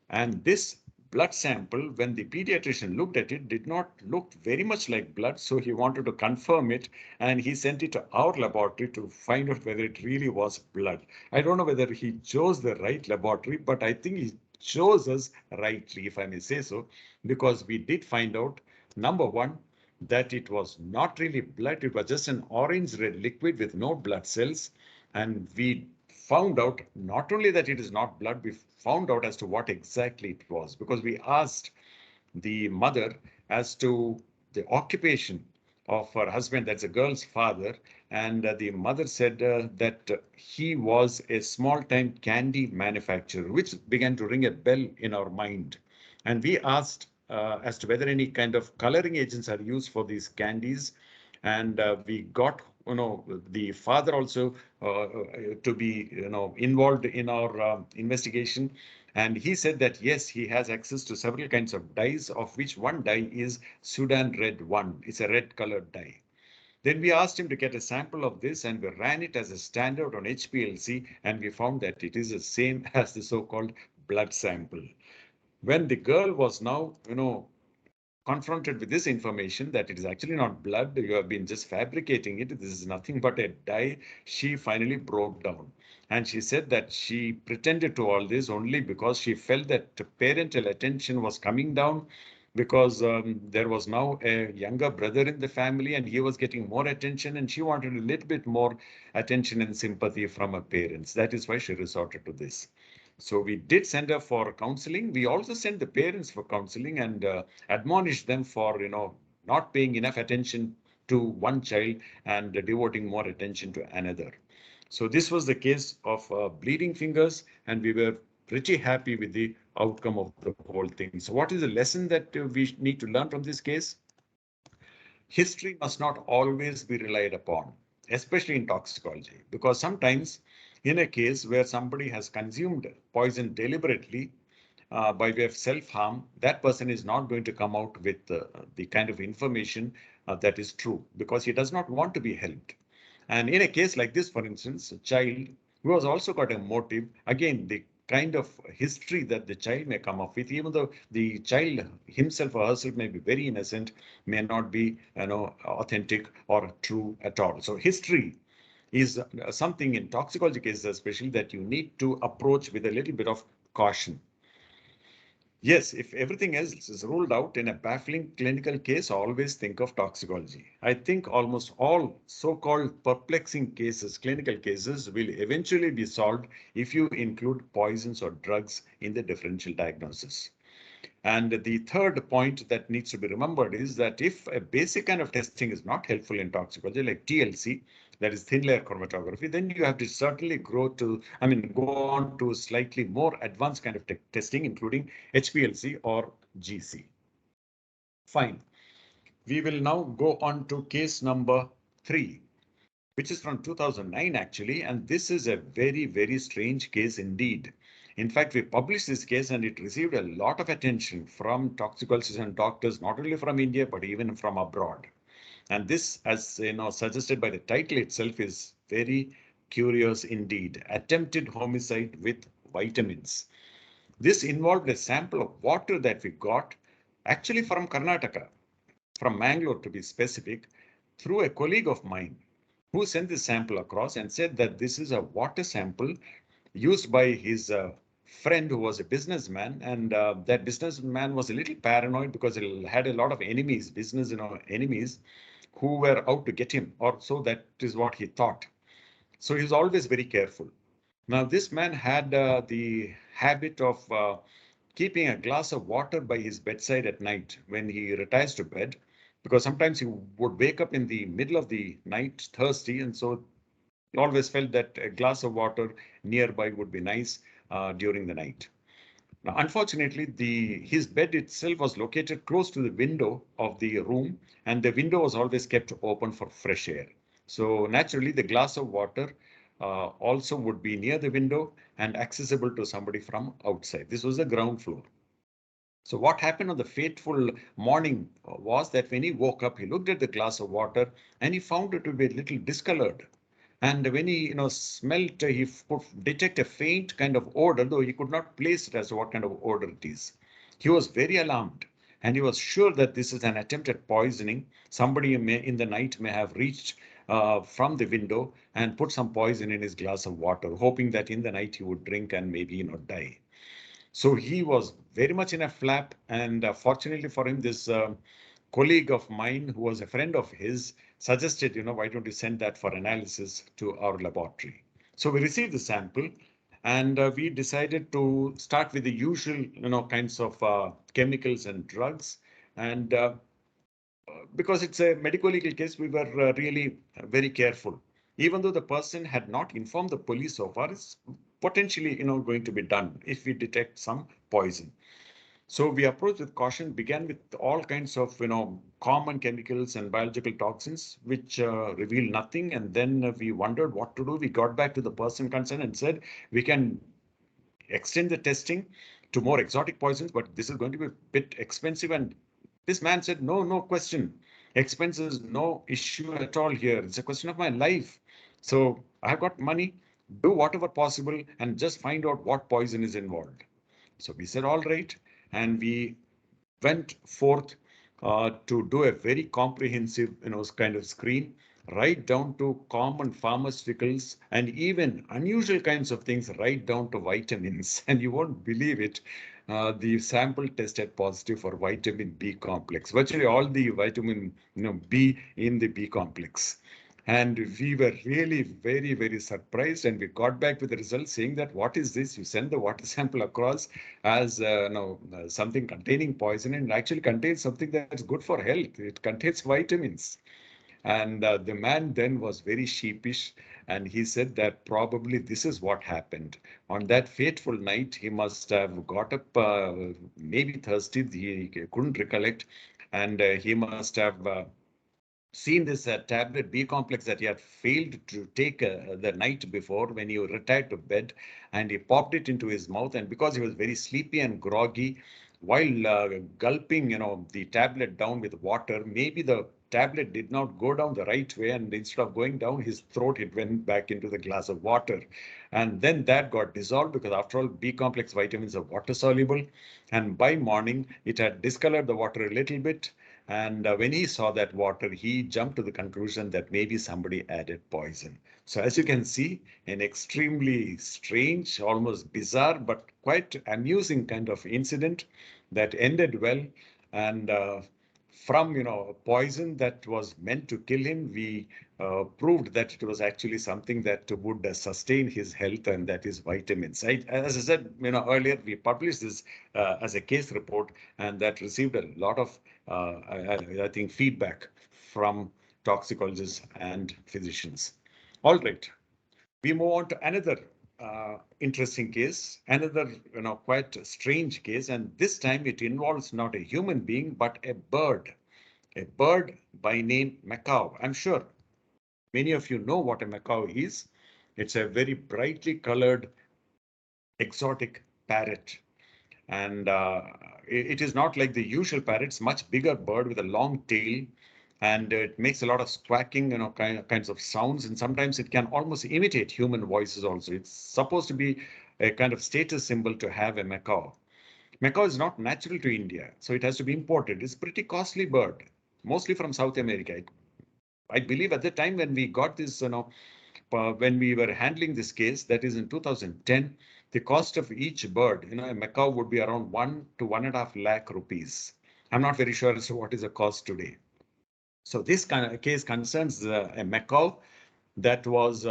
And this blood sample, when the pediatrician looked at it, did not look very much like blood. So he wanted to confirm it, and he sent it to our laboratory to find out whether it really was blood. I don't know whether he chose the right laboratory, but I think he chose us rightly, if I may say so, because we did find out, number one, that it was not really blood. It was just an orange red liquid with no blood cells. And we found out not only that it is not blood, we found out as to what exactly it was, because we asked the mother as to the occupation of her husband, that's a girl's father, and the mother said that he was a small-time candy manufacturer, which began to ring a bell in our mind. And we asked as to whether any kind of coloring agents are used for these candies. And we got, the father also to be, involved in our investigation. And he said that, yes, he has access to several kinds of dyes, of which one dye is Sudan Red 1. It's a red colored dye. Then we asked him to get a sample of this, and we ran it as a standard on HPLC, and we found that it is the same as the so-called blood sample. When the girl was now, confronted with this information that it is actually not blood, you have been just fabricating it, this is nothing but a dye, she finally broke down. And she said that she pretended to all this only because she felt that parental attention was coming down, because there was now a younger brother in the family and he was getting more attention, and she wanted a little bit more attention and sympathy from her parents. That is why she resorted to this. So we did send her for counseling. We also sent the parents for counseling and admonished them for, not paying enough attention to one child and devoting more attention to another. So this was the case of bleeding fingers, and we were pretty happy with the outcome of the whole thing. So what is the lesson that we need to learn from this case? History must not always be relied upon, especially in toxicology, because sometimes in a case where somebody has consumed poison deliberately by way of self-harm, that person is not going to come out with the kind of information that is true, because he does not want to be helped. And in a case like this, for instance, a child who has also got a motive, again, the kind of history that the child may come up with, even though the child himself or herself may be very innocent, may not be, authentic or true at all. So history is something in toxicology cases, especially, that you need to approach with a little bit of caution. Yes, if everything else is ruled out in a baffling clinical case, always think of toxicology. I think almost all so-called perplexing cases, clinical cases, will eventually be solved if you include poisons or drugs in the differential diagnosis. And the third point that needs to be remembered is that if a basic kind of testing is not helpful in toxicology, like TLC, that is thin layer chromatography, then you have to certainly go on to slightly more advanced kind of testing, including HPLC or GC. Fine. We will now go on to case number 3, which is from 2009 actually, and this is a very, very strange case indeed. In fact, we published this case and it received a lot of attention from toxicologists and doctors, not only from India, but even from abroad. And this, as suggested by the title itself, is very curious indeed. Attempted homicide with vitamins. This involved a sample of water that we got actually from Karnataka, from Mangalore to be specific, through a colleague of mine who sent this sample across and said that this is a water sample used by his friend who was a businessman, and that businessman was a little paranoid because he had a lot of enemies, enemies who were out to get him, or so that is what he thought. So he was always very careful. Now, this man had the habit of keeping a glass of water by his bedside at night when he retires to bed, because sometimes he would wake up in the middle of the night thirsty, and so he always felt that a glass of water nearby would be nice during the night. Now, unfortunately, his bed itself was located close to the window of the room, and the window was always kept open for fresh air. So naturally, the glass of water also would be near the window and accessible to somebody from outside. This was the ground floor. So what happened on the fateful morning was that when he woke up, he looked at the glass of water and he found it to be a little discolored. And when he smelt, he could detect a faint kind of odor, though he could not place it as to what kind of odor it is. He was very alarmed, and he was sure that this is an attempted poisoning. Somebody in the night may have reached from the window and put some poison in his glass of water, hoping that in the night he would drink and maybe die. So he was very much in a flap, and fortunately for him, this colleague of mine who was a friend of his suggested, why don't you send that for analysis to our laboratory? So we received the sample, and we decided to start with the usual, kinds of chemicals and drugs. And because it's a medical legal case, we were really very careful. Even though the person had not informed the police so far, it's potentially, going to be done if we detect some poison. So we approached with caution, began with all kinds of, common chemicals and biological toxins, which revealed nothing. And then we wondered what to do. We got back to the person concerned and said, we can extend the testing to more exotic poisons, but this is going to be a bit expensive. And this man said, no question. Expense is no issue at all here. It's a question of my life. So I've got money, do whatever possible and just find out what poison is involved. So we said, all right. And we went forth to do a very comprehensive, kind of screen, right down to common pharmaceuticals and even unusual kinds of things, right down to vitamins. And you won't believe it. The sample tested positive for vitamin B complex, virtually all the vitamin B in the B complex. And we were really very, very surprised. And we got back with the results saying that, what is this? You send the water sample across as something containing poison, and actually contains something that's good for health. It contains vitamins. And the man then was very sheepish, and he said that probably this is what happened. On that fateful night, he must have got up, maybe thirsty, he couldn't recollect, and he must have seen this tablet B complex that he had failed to take the night before when he retired to bed, and he popped it into his mouth. And because he was very sleepy and groggy, while gulping, the tablet down with water, maybe the tablet did not go down the right way, and instead of going down his throat, it went back into the glass of water. And then that got dissolved, because after all, B complex vitamins are water soluble. And by morning, it had discolored the water a little bit. And when he saw that water, he jumped to the conclusion that maybe somebody added poison. So as you can see, an extremely strange, almost bizarre, but quite amusing kind of incident that ended well. And from poison that was meant to kill him, we proved that it was actually something that would sustain his health, and that is vitamins. As I said, earlier, we published this as a case report, and that received a lot of, I think, feedback from toxicologists and physicians. All right, we move on to another interesting case, another quite strange case, and this time it involves not a human being but a bird by name macaw. I'm sure many of you know what a macaw is. It's a very brightly colored exotic parrot, and it is not like the usual parrot. It's much bigger bird with a long tail, and it makes a lot of squawking, kinds of sounds, and sometimes it can almost imitate human voices also. It's supposed to be a kind of status symbol to have a macaw. Macaw is not natural to India, so it has to be imported. It's a pretty costly bird, mostly from South America. I believe at the time when we got this, when we were handling this case, that is in 2010, the cost of each bird, a macaw would be around 1 to 1.5 lakh rupees. I'm not very sure as to what is the cost today. So this kind of case concerns a macaw that was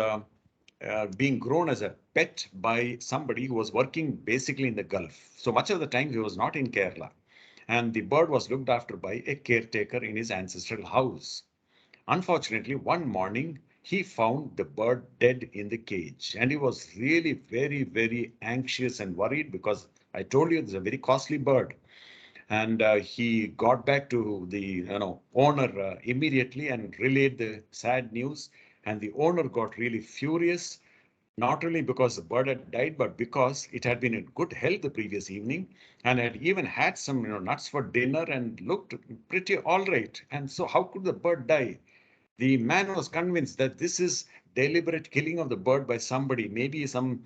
being grown as a pet by somebody who was working basically in the Gulf. So much of the time he was not in Kerala, and the bird was looked after by a caretaker in his ancestral house. Unfortunately, one morning he found the bird dead in the cage, and he was really very, very anxious and worried, because I told you it's a very costly bird. And he got back to the owner immediately and relayed the sad news. And the owner got really furious, not only because the bird had died, but because it had been in good health the previous evening and had even had some nuts for dinner and looked pretty all right. And so how could the bird die? The man was convinced that this is deliberate killing of the bird by somebody, maybe some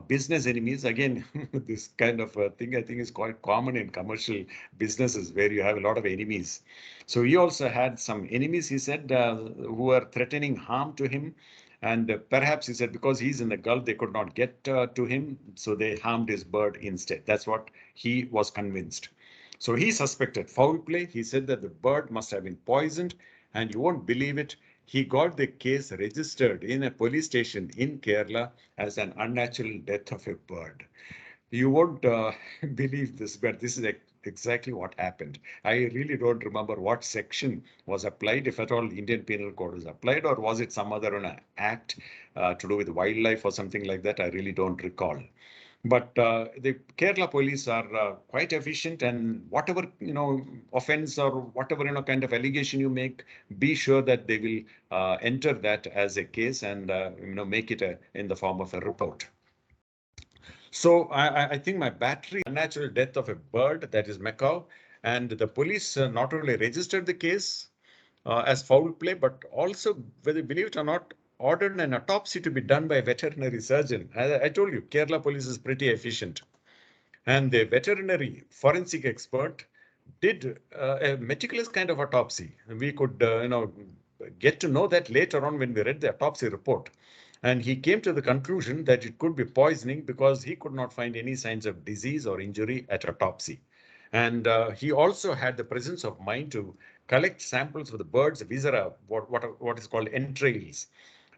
business enemies. Again, this kind of thing I think is quite common in commercial businesses where you have a lot of enemies. So he also had some enemies, he said, who were threatening harm to him. And perhaps he said because he's in the Gulf, they could not get to him. So they harmed his bird instead. That's what he was convinced. So he suspected foul play. He said that the bird must have been poisoned. And you won't believe it, he got the case registered in a police station in Kerala as an unnatural death of a bird. You won't believe this, but this is exactly what happened. I really don't remember what section was applied, if at all Indian Penal Code was applied, or was it some other act to do with wildlife or something like that. I really don't recall. But the Kerala police are quite efficient, and whatever offense or whatever kind of allegation you make, be sure that they will enter that as a case and make it in the form of a report. So I think my battery, unnatural death of a bird, that is macaw, and the police not only registered the case as foul play, but also, whether believe it or not, ordered an autopsy to be done by a veterinary surgeon. I told you, Kerala police is pretty efficient. And the veterinary forensic expert did a meticulous kind of autopsy. We could, get to know that later on when we read the autopsy report. And he came to the conclusion that it could be poisoning because he could not find any signs of disease or injury at autopsy. And he also had the presence of mind to collect samples of the bird's viscera, what is called entrails.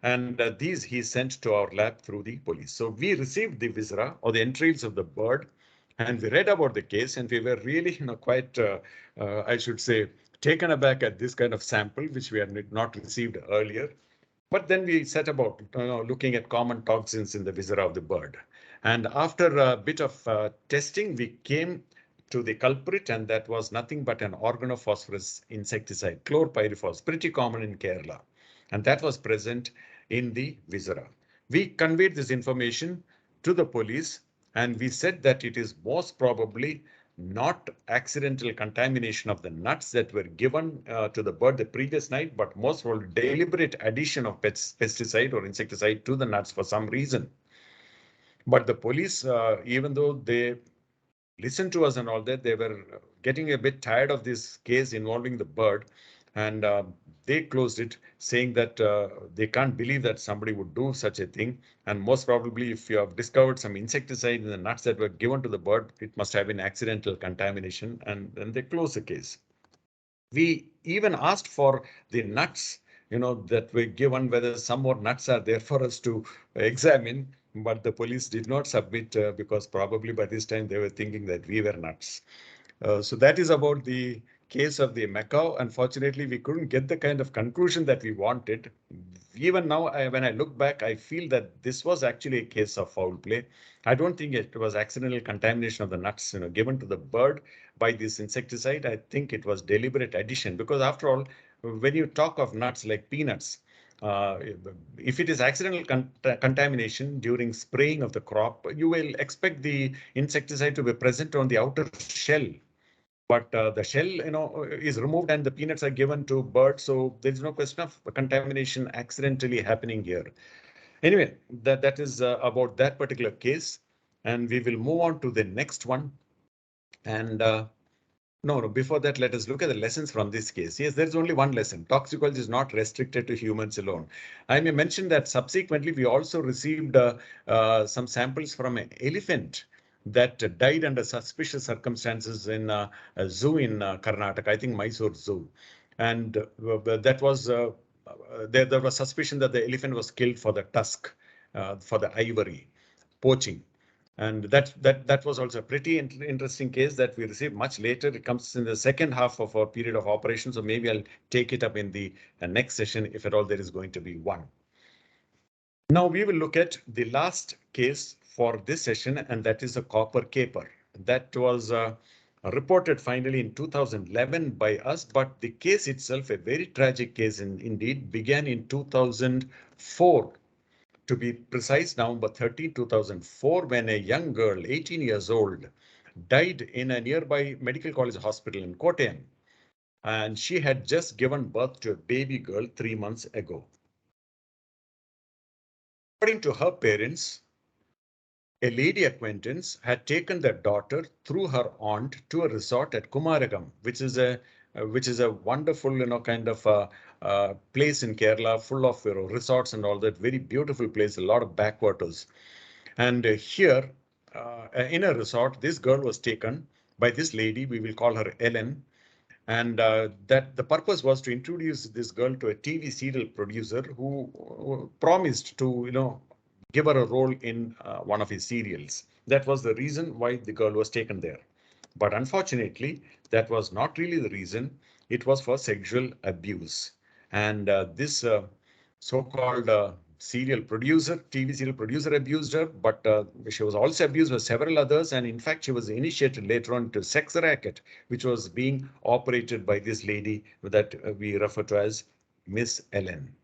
And these he sent to our lab through the police. So we received the viscera or the entrails of the bird, and we read about the case, and we were really, quite, I should say, taken aback at this kind of sample, which we had not received earlier. But then we set about looking at common toxins in the viscera of the bird. And after a bit of testing, we came to the culprit, and that was nothing but an organophosphorus insecticide, chlorpyrifos, pretty common in Kerala. And that was present in the viscera. We conveyed this information to the police, and we said that it is most probably not accidental contamination of the nuts that were given to the bird the previous night, but most probably deliberate addition of pesticide or insecticide to the nuts for some reason. But the police, even though they listened to us and all that, they were getting a bit tired of this case involving the bird, and they closed it, saying that they can't believe that somebody would do such a thing. And most probably, if you have discovered some insecticide in the nuts that were given to the bird, it must have been accidental contamination, and then they closed the case. We even asked for the nuts, that were given, whether some more nuts are there for us to examine, but the police did not submit because probably by this time they were thinking that we were nuts. So that is about the case of the macaw. Unfortunately, we couldn't get the kind of conclusion that we wanted. Even now, when I look back, I feel that this was actually a case of foul play. I don't think it was accidental contamination of the nuts, given to the bird by this insecticide. I think it was deliberate addition, because after all, when you talk of nuts like peanuts, if it is accidental contamination during spraying of the crop, you will expect the insecticide to be present on the outer shell. But the shell, is removed and the peanuts are given to birds. So there is no question of contamination accidentally happening here. Anyway, that is about that particular case. And we will move on to the next one. And no, before that, let us look at the lessons from this case. Yes, there's only one lesson. Toxicology is not restricted to humans alone. I may mention that subsequently, we also received some samples from an elephant that died under suspicious circumstances in a zoo in Karnataka, I think Mysore Zoo. And that was, there was suspicion that the elephant was killed for the tusk, for the ivory, poaching. And that was also a pretty interesting case that we received much later. It comes in the second half of our period of operation. So maybe I'll take it up in the next session, if at all there is going to be one. Now we will look at the last case for this session, and that is a copper caper. That was reported finally in 2011 by us, but the case itself, a very tragic case indeed, began in 2004. To be precise, November 13, 2004, when a young girl, 18 years old, died in a nearby medical college hospital in Cochin. And she had just given birth to a baby girl 3 months ago. According to her parents, a lady acquaintance had taken their daughter through her aunt to a resort at Kumaragam, which is a wonderful, kind of place in Kerala, full of resorts and all that. Very beautiful place, a lot of backwaters. And here, in a resort, this girl was taken by this lady. We will call her Ellen. And that the purpose was to introduce this girl to a TV serial producer who promised to, give her a role in one of his serials. That was the reason why the girl was taken there. But unfortunately, that was not really the reason. It was for sexual abuse. And this so-called serial producer, TV serial producer abused her, but she was also abused by several others. And in fact, she was initiated later on to sex racket, which was being operated by this lady that we refer to as Miss Ellen.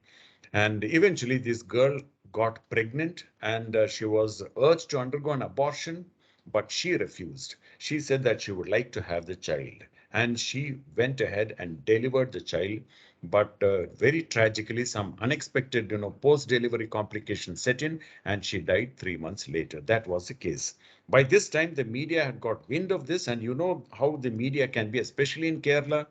And eventually this girl got pregnant and she was urged to undergo an abortion, but she refused. She said that she would like to have the child. And she went ahead and delivered the child. But very tragically, some unexpected, post-delivery complications set in, and she died 3 months later. That was the case. By this time, the media had got wind of this, and you know how the media can be, especially in Kerala.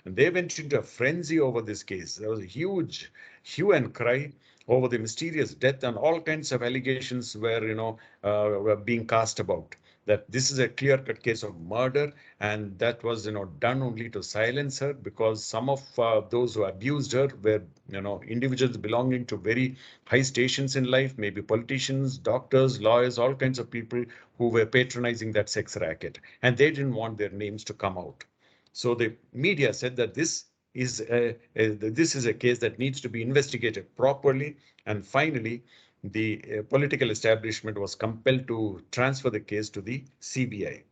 And they went into a frenzy over this case. There was a huge hue and cry over the mysterious death, and all kinds of allegations were being cast about that this is a clear-cut case of murder, and that was done only to silence her, because some of those who abused her were individuals belonging to very high stations in life, maybe politicians, doctors, lawyers, all kinds of people who were patronizing that sex racket, and they didn't want their names to come out. So the media said that this is a case that needs to be investigated properly. And finally, the political establishment was compelled to transfer the case to the CBI.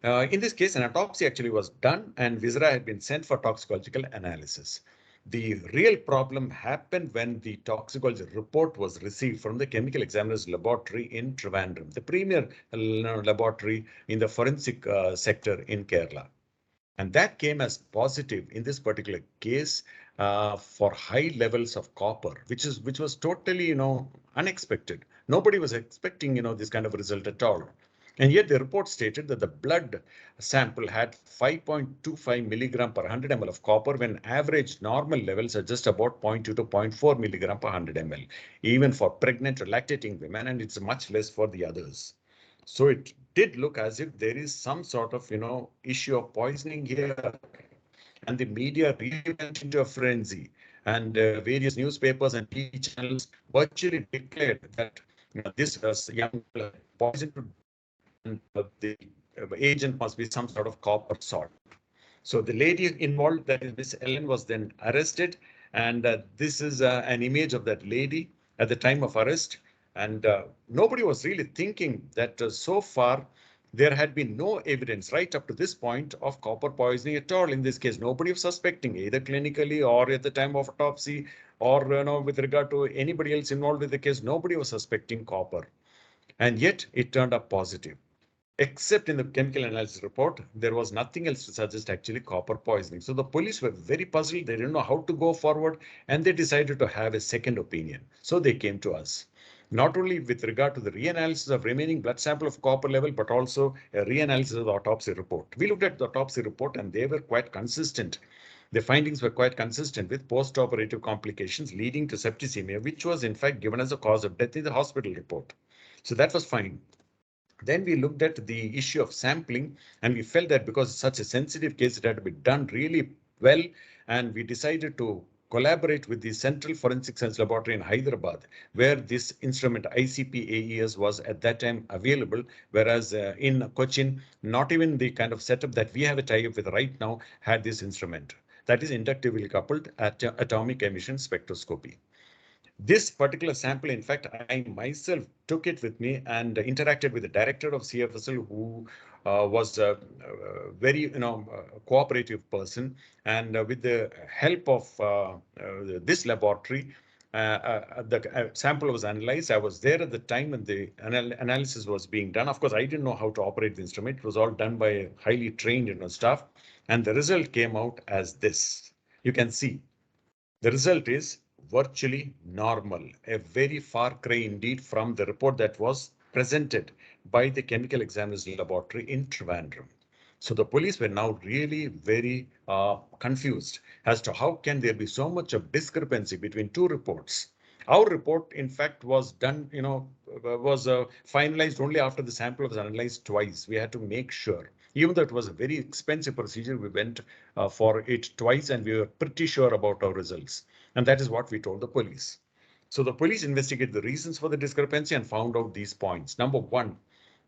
In this case, an autopsy actually was done, and Visra had been sent for toxicological analysis. The real problem happened when the toxicology report was received from the chemical examiner's laboratory in Trivandrum, the premier laboratory in the forensic sector in Kerala. And that came as positive in this particular case for high levels of copper, which was totally, unexpected. Nobody was expecting, this kind of result at all. And yet the report stated that the blood sample had 5.25 milligram per 100 ml of copper, when average normal levels are just about 0.2 to 0.4 milligram per 100 ml, even for pregnant or lactating women, and it's much less for the others. So it did look as if there is some sort of, issue of poisoning here. And the media really went into a frenzy. And various newspapers and TV channels virtually declared that this was young poisoned, and the agent must be some sort of copper salt. So the lady involved, that is Miss Ellen, was then arrested. And this is an image of that lady at the time of arrest. And nobody was really thinking that so far there had been no evidence right up to this point of copper poisoning at all in this case. Nobody was suspecting, either clinically or at the time of autopsy, or with regard to anybody else involved with the case. Nobody was suspecting copper. And yet it turned up positive. Except in the chemical analysis report, there was nothing else to suggest actually copper poisoning. So the police were very puzzled. They didn't know how to go forward, and they decided to have a second opinion. So they came to us, not only with regard to the reanalysis of remaining blood sample of copper level, but also a reanalysis of the autopsy report. We looked at the autopsy report, and they were quite consistent. The findings were quite consistent with post-operative complications leading to septicemia, which was in fact given as a cause of death in the hospital report. So that was fine. Then we looked at the issue of sampling, and we felt that because it's such a sensitive case, it had to be done really well. And we decided to collaborate with the Central Forensic Science Laboratory in Hyderabad, where this instrument ICP-AES was at that time available, whereas in Cochin, not even the kind of setup that we have a tie-up with right now had this instrument. That is inductively coupled atomic emission spectroscopy. This particular sample, in fact, I myself took it with me and interacted with the director of CFSL, who was a very cooperative person. And with the help of this laboratory, the sample was analyzed. I was there at the time when the analysis was being done. Of course, I didn't know how to operate the instrument. It was all done by a highly trained staff. And the result came out as this. You can see the result is virtually normal, a very far cry indeed from the report that was presented by the chemical examiner's laboratory in Trivandrum. So the police were now really very confused as to how can there be so much of discrepancy between two reports. Our report, in fact, was done, was finalized only after the sample was analyzed twice. We had to make sure. Even though it was a very expensive procedure, we went for it twice, and we were pretty sure about our results. And that is what we told the police. So the police investigated the reasons for the discrepancy and found out these points. Number one,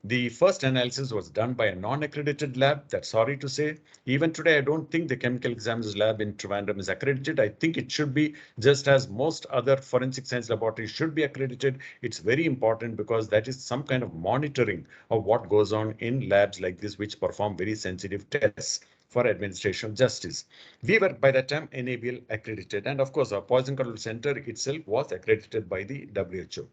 The first analysis was done by a non-accredited lab. That's sorry to say. Even today, I don't think the chemical examiners lab in Trivandrum is accredited. I think it should be, just as most other forensic science laboratories should be accredited. It's very important because that is some kind of monitoring of what goes on in labs like this, which perform very sensitive tests for administration of justice. We were by that time NABL accredited, and of course our Poison Control Center itself was accredited by the WHO.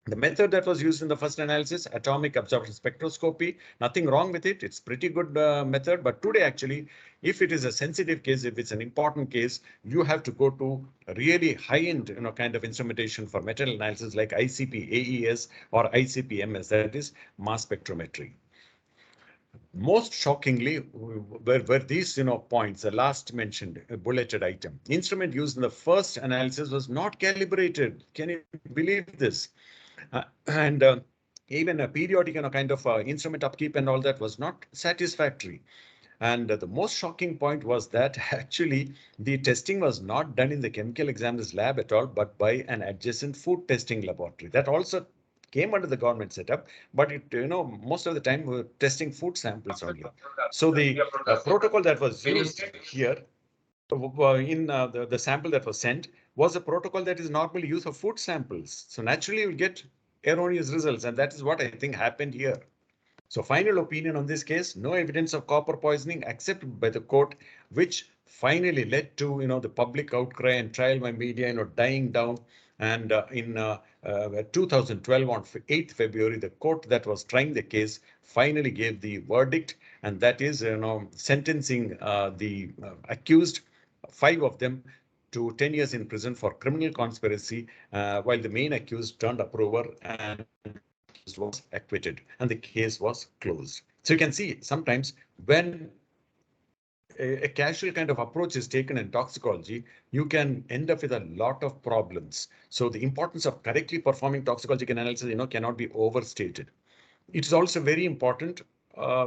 The method that was used in the first analysis, atomic absorption spectroscopy, nothing wrong with it. It's pretty good method. But today, actually, if it is a sensitive case, if it's an important case, you have to go to a really high-end, kind of instrumentation for metal analysis like ICP AES or ICP MS, that is mass spectrometry. Most shockingly were these points, the last mentioned bulleted item. Instrument used in the first analysis was not calibrated. Can you believe this? And even a periodic kind of instrument upkeep and all that was not satisfactory. And the most shocking point was that actually the testing was not done in the chemical examiner's lab at all, but by an adjacent food testing laboratory. That also came under the government setup, but it, most of the time we were testing food samples only. So the protocol that was used here in the sample that was sent was a protocol that is normally used for food samples. So naturally you get erroneous results, and that is what I think happened here. So final opinion on this case, no evidence of copper poisoning accepted by the court, which finally led to the public outcry and trial by media dying down. And in 2012, on 8th February, the court that was trying the case finally gave the verdict, and that is sentencing the accused, 5 of them, to 10 years in prison for criminal conspiracy, while the main accused turned approver and was acquitted, and the case was closed. So you can see sometimes when a casual kind of approach is taken in toxicology, you can end up with a lot of problems. So the importance of correctly performing toxicological analysis, cannot be overstated. It is also very important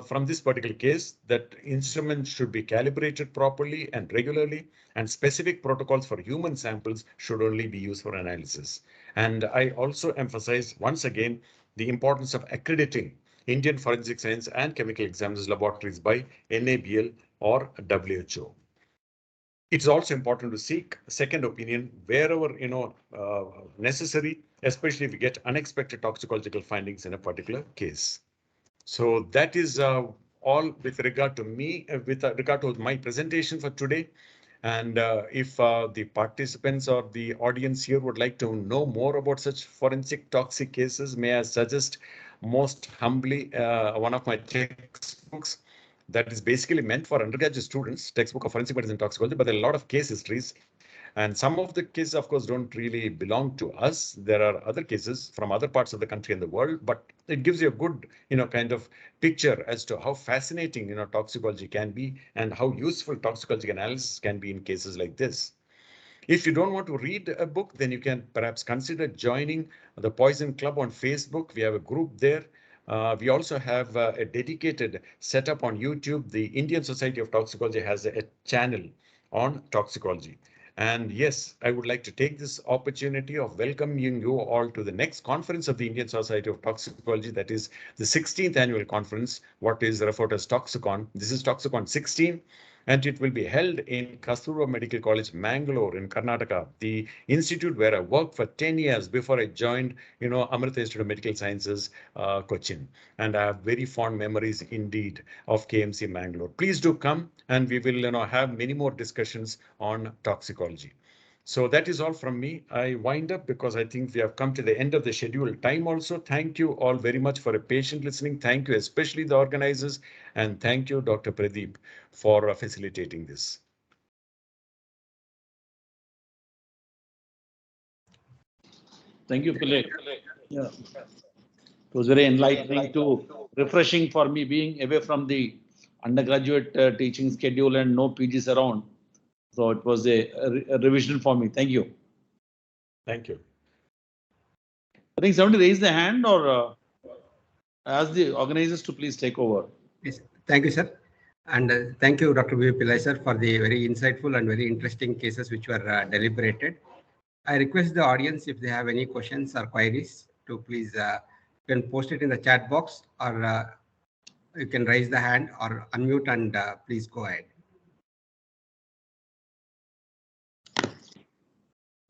from this particular case that instruments should be calibrated properly and regularly, and specific protocols for human samples should only be used for analysis. And I also emphasize once again the importance of accrediting Indian forensic science and chemical examiners laboratories by NABL or WHO. It's also important to seek a second opinion wherever necessary, especially if you get unexpected toxicological findings in a particular case. So that is all with regard to me, with regard to my presentation for today. And if the participants or the audience here would like to know more about such forensic toxic cases, may I suggest most humbly one of my textbooks that is basically meant for undergraduate students, textbook of forensic medicine and toxicology, but there are a lot of case histories. And some of the cases, of course, don't really belong to us. There are other cases from other parts of the country and the world, but it gives you a good, kind of picture as to how fascinating, toxicology can be and how useful toxicological analysis can be in cases like this. If you don't want to read a book, then you can perhaps consider joining the Poison Club on Facebook. We have a group there. We also have a dedicated setup on YouTube. The Indian Society of Toxicology has a channel on toxicology. And yes, I would like to take this opportunity of welcoming you all to the next conference of the Indian Society of Toxicology, that is the 16th annual conference, what is referred as Toxicon. This is Toxicon 16, and it will be held in Kasturba Medical College, Mangalore in Karnataka, the institute where I worked for 10 years before I joined, Amrita Institute of Medical Sciences, Cochin. And I have very fond memories indeed of KMC Mangalore. Please do come, and we will, have many more discussions on toxicology. So that is all from me. I wind up because I think we have come to the end of the scheduled time also. Thank you all very much for a patient listening. Thank you, especially the organizers. And thank you, Dr. Pradeep, for facilitating this. Thank you, Pillay. Yeah. It was very enlightening refreshing for me being away from the undergraduate teaching schedule and no PGs around. So it was a revision for me. Thank you. Thank you. I think somebody raised their hand or ask the organizers to please take over. Yes, thank you, sir. And thank you, Dr. Pillay, sir, for the very insightful and very interesting cases which were deliberated. I request the audience, if they have any questions or queries, to please You can post it in the chat box, or you can raise the hand or unmute and please go ahead.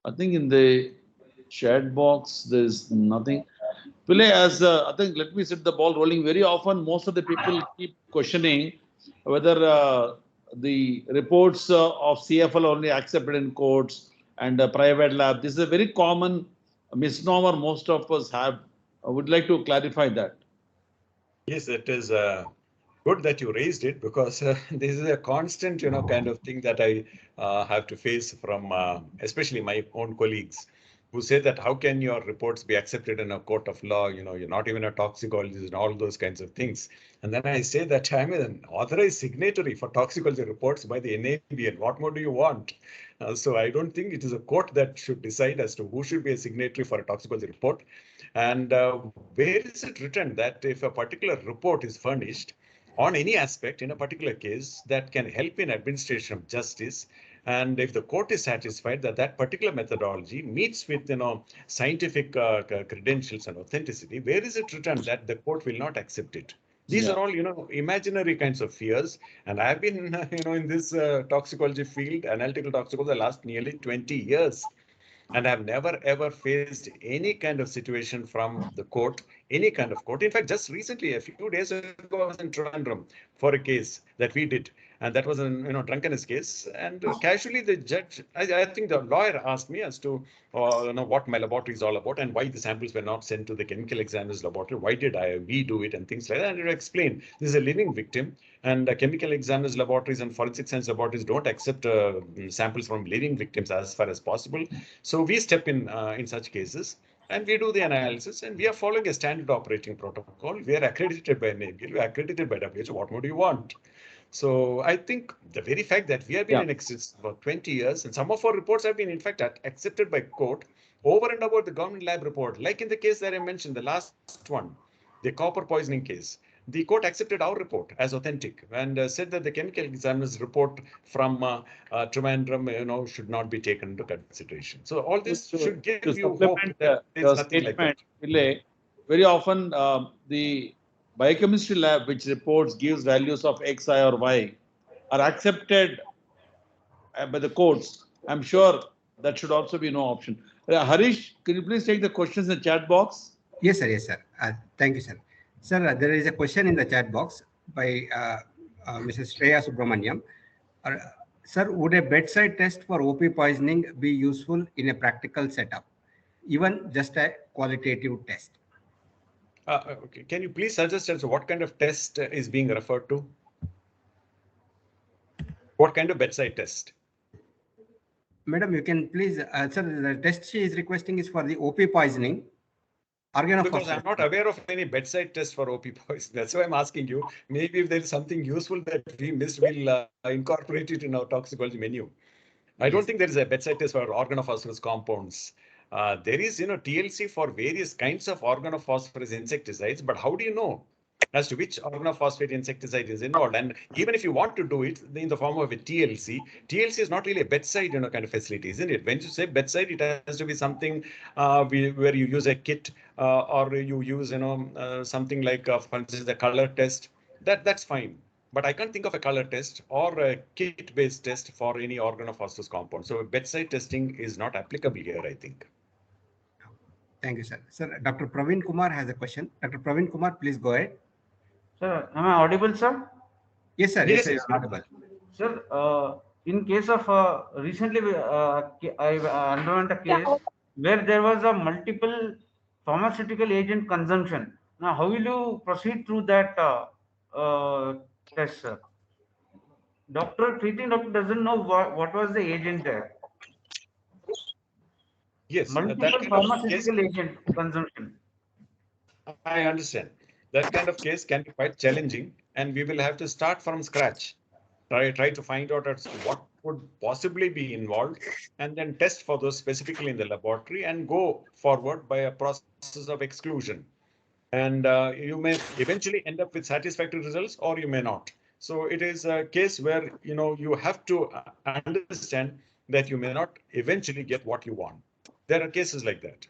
I think in the chat box, there's nothing. Pillay, as I think, let me set the ball rolling. Very often, most of the people keep questioning whether the reports of CFL only accepted in courts and private lab. This is a very common misnomer most of us have. I would like to clarify that. Yes, it is good that you raised it, because this is a constant, kind of thing that I have to face from especially my own colleagues, who say that how can your reports be accepted in a court of law? You're not even a toxicologist and all those kinds of things. And then I say that I'm an authorized signatory for toxicology reports by the NABL. What more do you want? So I don't think it is a court that should decide as to who should be a signatory for a toxicology report. And where is it written that if a particular report is furnished on any aspect in a particular case that can help in administration of justice, and if the court is satisfied that that particular methodology meets with scientific credentials and authenticity, where is it written that the court will not accept it? These are all imaginary kinds of fears, and I've been in this toxicology field, analytical toxicology, the last nearly 20 years. And I've never ever faced any kind of situation from the court, any kind of court. In fact, just recently, a few days ago, I was in Trivandrum for a case that we did, and that was a drunkenness case. And casually, the judge, I think the lawyer asked me as to what my laboratory is all about and why the samples were not sent to the chemical examiner's laboratory. Why did we do it and things like that? And I explained this is a living victim, and chemical examiners laboratories and forensic science laboratories don't accept samples from living victims as far as possible. So we step in such cases, and we do the analysis, and we are following a standard operating protocol. We are accredited by NABL, we are accredited by WHO. What more do you want? So I think the very fact that we have been in existence for 20 years, and some of our reports have been, in fact, accepted by court over and above the government lab report, like in the case that I mentioned, the last one, the copper poisoning case. The court accepted our report as authentic and said that the chemical examiner's report from Trivandrum, should not be taken into consideration. So all this should give you hope that there's nothing like that. Pillay, very often the biochemistry lab, which reports gives values of X, I, or Y, are accepted by the courts. I'm sure that should also be no option. Harish, can you please take the questions in the chat box? Yes, sir. Yes, sir. Thank you, sir. Sir, there is a question in the chat box by Mrs. Shreya Subramaniam. Sir, would a bedside test for OP poisoning be useful in a practical setup, even just a qualitative test? Okay. Can you please suggest as to what kind of test is being referred to? What kind of bedside test? Madam, you can please, sir, the test she is requesting is for the OP poisoning. Because I'm not aware of any bedside test for OP poisoning. That's why I'm asking you. Maybe if there is something useful that we missed, we'll incorporate it in our toxicology menu. I don't think there is a bedside test for organophosphorus compounds. There is, TLC for various kinds of organophosphorus insecticides, but how do you know as to which organophosphate insecticide is involved? And even if you want to do it in the form of a TLC is not really a bedside, kind of facility, isn't it? When you say bedside, it has to be something where you use a kit or you use, something like, for instance, the color test. That's fine. But I can't think of a color test or a kit-based test for any organophosphorus compound. So bedside testing is not applicable here, I think. Thank you, sir. Sir, Dr. Praveen Kumar has a question. Dr. Praveen Kumar, please go ahead. Sir, am I audible, sir? Yes, sir. Yes, Yes, yes, sir. Audible. Sir, in case of recently, I underwent a case where there was a multiple pharmaceutical agent consumption. Now, how will you proceed through that test, sir? Treating doctor doesn't know what was the agent there. Yes, multiple pharmaceutical agent consumption. I understand. That kind of case can be quite challenging, and we will have to start from scratch. Try to find out as to what would possibly be involved, and then test for those specifically in the laboratory and go forward by a process of exclusion. And you may eventually end up with satisfactory results, or you may not. So it is a case where you have to understand that you may not eventually get what you want. There are cases like that.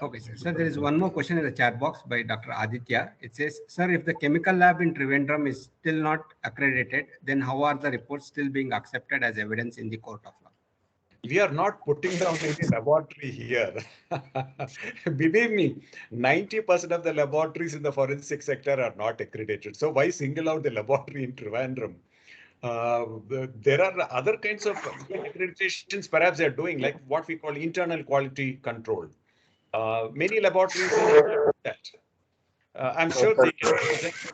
Okay, sir. So there is one more question in the chat box by Dr. Aditya. It says, sir, if the chemical lab in Trivandrum is still not accredited, then how are the reports still being accepted as evidence in the court of law? We are not putting down any laboratory here. Believe me, 90% of the laboratories in the forensic sector are not accredited. So why single out the laboratory in Trivandrum? There are other kinds of accreditations perhaps they're doing, like what we call internal quality control. Many laboratories do that. I'm sure the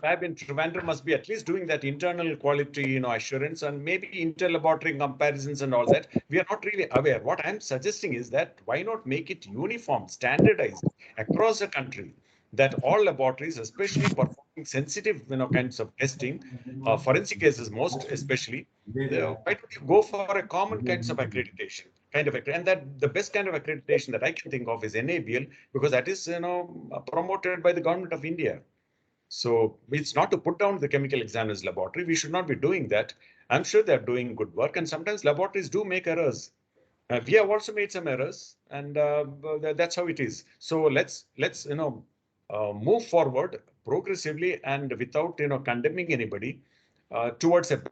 lab in Trivandrum must be at least doing that internal quality, assurance and maybe inter-laboratory comparisons and all that. We are not really aware. What I'm suggesting is that why not make it uniform, standardized across the country, that all laboratories, especially performing sensitive, kinds of testing, forensic cases most especially, why don't you go for a common kinds of accreditation, and that the best kind of accreditation that I can think of is NABL, because that is, promoted by the government of India. So it's not to put down the chemical examiner's laboratory. We should not be doing that. I'm sure they're doing good work, and sometimes laboratories do make errors. We have also made some errors, and that's how it is. So let's move forward progressively and without condemning anybody towards a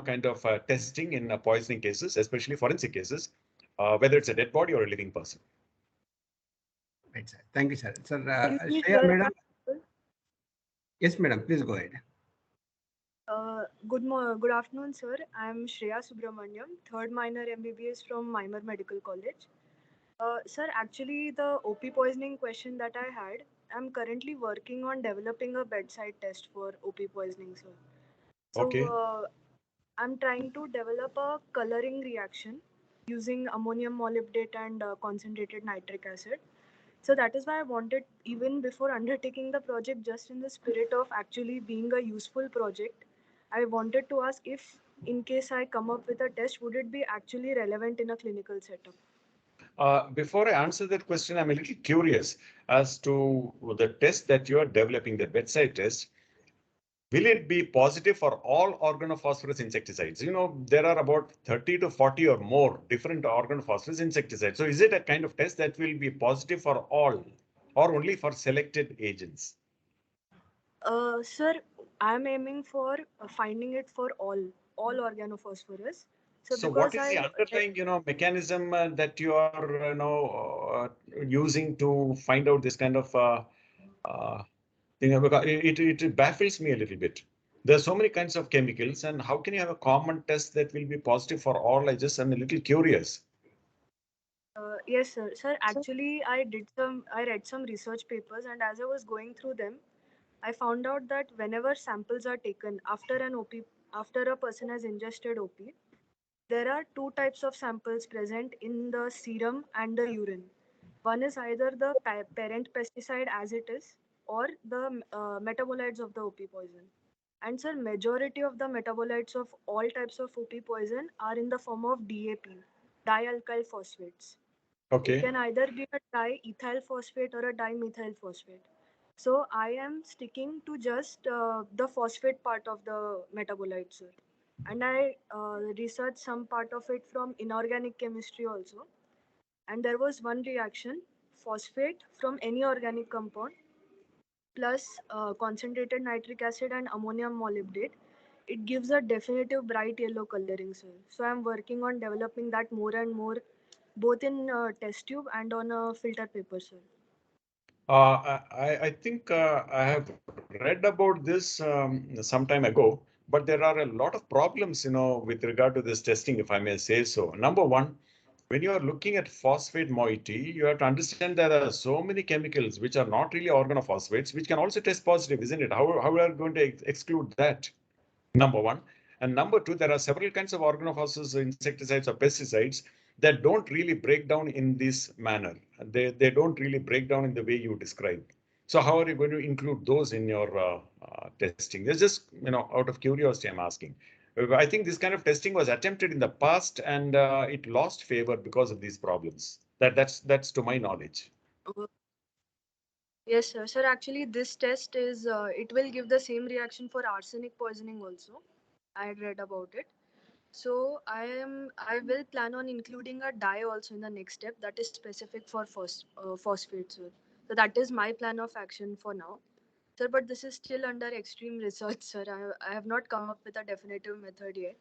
kind of testing in poisoning cases, especially forensic cases, whether it's a dead body or a living person. Right, sir. Thank you, sir. Sir, Excuse me, Shreya, sir, madam. Yes, madam. Please go ahead. Good afternoon, sir. I'm Shreya Subramaniam, third minor MBBS from Mimar Medical College. Sir, actually, the OP poisoning question that I had, I'm currently working on developing a bedside test for OP poisoning, sir. So, Okay. I'm trying to develop a coloring reaction using ammonium molybdate and concentrated nitric acid. So that is why I wanted, even before undertaking the project, just in the spirit of actually being a useful project, I wanted to ask if, in case I come up with a test, would it be actually relevant in a clinical setup? Before I answer that question, I'm a little curious as to the test that you are developing, the bedside test. Will it be positive for all organophosphorus insecticides? There are about 30 to 40 or more different organophosphorus insecticides. So is it a kind of test that will be positive for all or only for selected agents? Sir, I'm aiming for finding it for all organophosphorus. So what is the underlying, mechanism that you are, using to find out this kind of thing? Because it baffles me a little bit. There are so many kinds of chemicals, and how can you have a common test that will be positive for all? I'm a little curious. Yes, sir. Sir, actually, I read some research papers, and as I was going through them, I found out that whenever samples are taken after an OP, after a person has ingested OP, there are two types of samples present in the serum and the urine. One is either the parent pesticide as it is, or the metabolites of the OP poison. And sir, majority of the metabolites of all types of OP poison are in the form of DAP, dialkyl phosphates. It Okay. can either be a diethyl phosphate or a dimethyl phosphate. So I am sticking to just the phosphate part of the metabolite, sir. And I researched some part of it from inorganic chemistry also. And there was one reaction, phosphate from any organic compound plus concentrated nitric acid and ammonium molybdate. It gives a definitive bright yellow coloring, sir. So I'm working on developing that more and more, both in test tube and on a filter paper, sir. I think I have read about this some time ago, but there are a lot of problems, with regard to this testing, if I may say so. Number one, when you are looking at phosphate moiety, you have to understand that there are so many chemicals which are not really organophosphates, which can also test positive, isn't it? How are you going to exclude that? Number one. And number two, there are several kinds of organophosphates, insecticides or pesticides that don't really break down in this manner. They don't really break down in the way you described. So how are you going to include those in your testing? It's just, out of curiosity, I'm asking. I think this kind of testing was attempted in the past and it lost favor because of these problems. That's to my knowledge. Yes, sir. Sir, actually, this test it will give the same reaction for arsenic poisoning also. I had read about it. So I will plan on including a dye also in the next step that is specific for phosphate, sir. So that is my plan of action for now, sir. But this is still under extreme research, sir. I have not come up with a definitive method yet.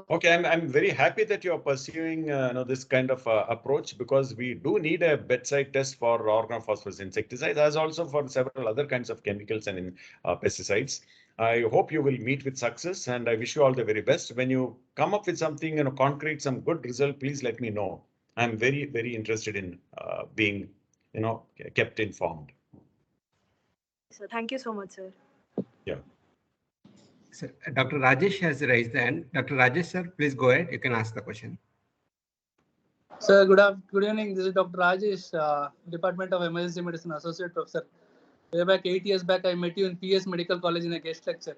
Okay, I'm very happy that you're pursuing this kind of approach, because we do need a bedside test for organophosphorus insecticides, as also for several other kinds of chemicals and pesticides. I hope you will meet with success, and I wish you all the very best. When you come up with something, concrete, some good result, please let me know. I'm very, very interested in being, kept informed. So thank you so much, sir. Yeah. Sir, Dr. Rajesh has raised the hand. Dr. Rajesh, sir, please go ahead. You can ask the question. Sir, good evening. This is Dr. Rajesh, Department of Emergency Medicine Associate Professor. Way back 8 years back, I met you in PS Medical College in a guest lecture.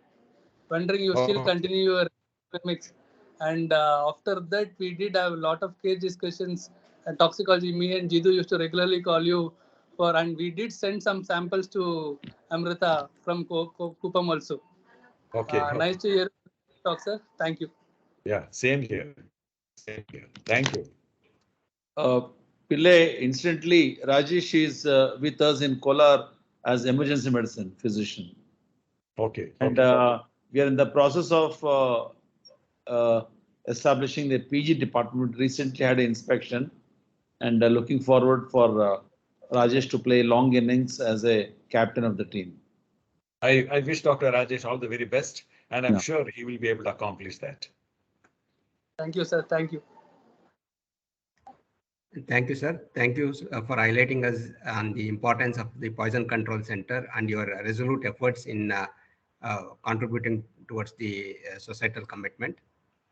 Wondering you still continue your academics. And after that, we did have a lot of case discussions and toxicology. Me and Jidu used to regularly call you for, and we did send some samples to Amrita from Kupam also. Okay. Nice to hear talk, sir. Thank you. Yeah, same here. Same here. Thank you. Pillay, incidentally, Rajesh is with us in Kolar as emergency medicine physician. Okay. And we are in the process of establishing the PG department. Recently had an inspection, and looking forward for Rajesh to play long innings as a captain of the team. I wish Dr. Rajesh all the very best, and I'm sure he will be able to accomplish that. Thank you, sir. Thank you. Thank you, sir. Thank you for highlighting us on the importance of the Poison Control Center and your resolute efforts in contributing towards the societal commitment,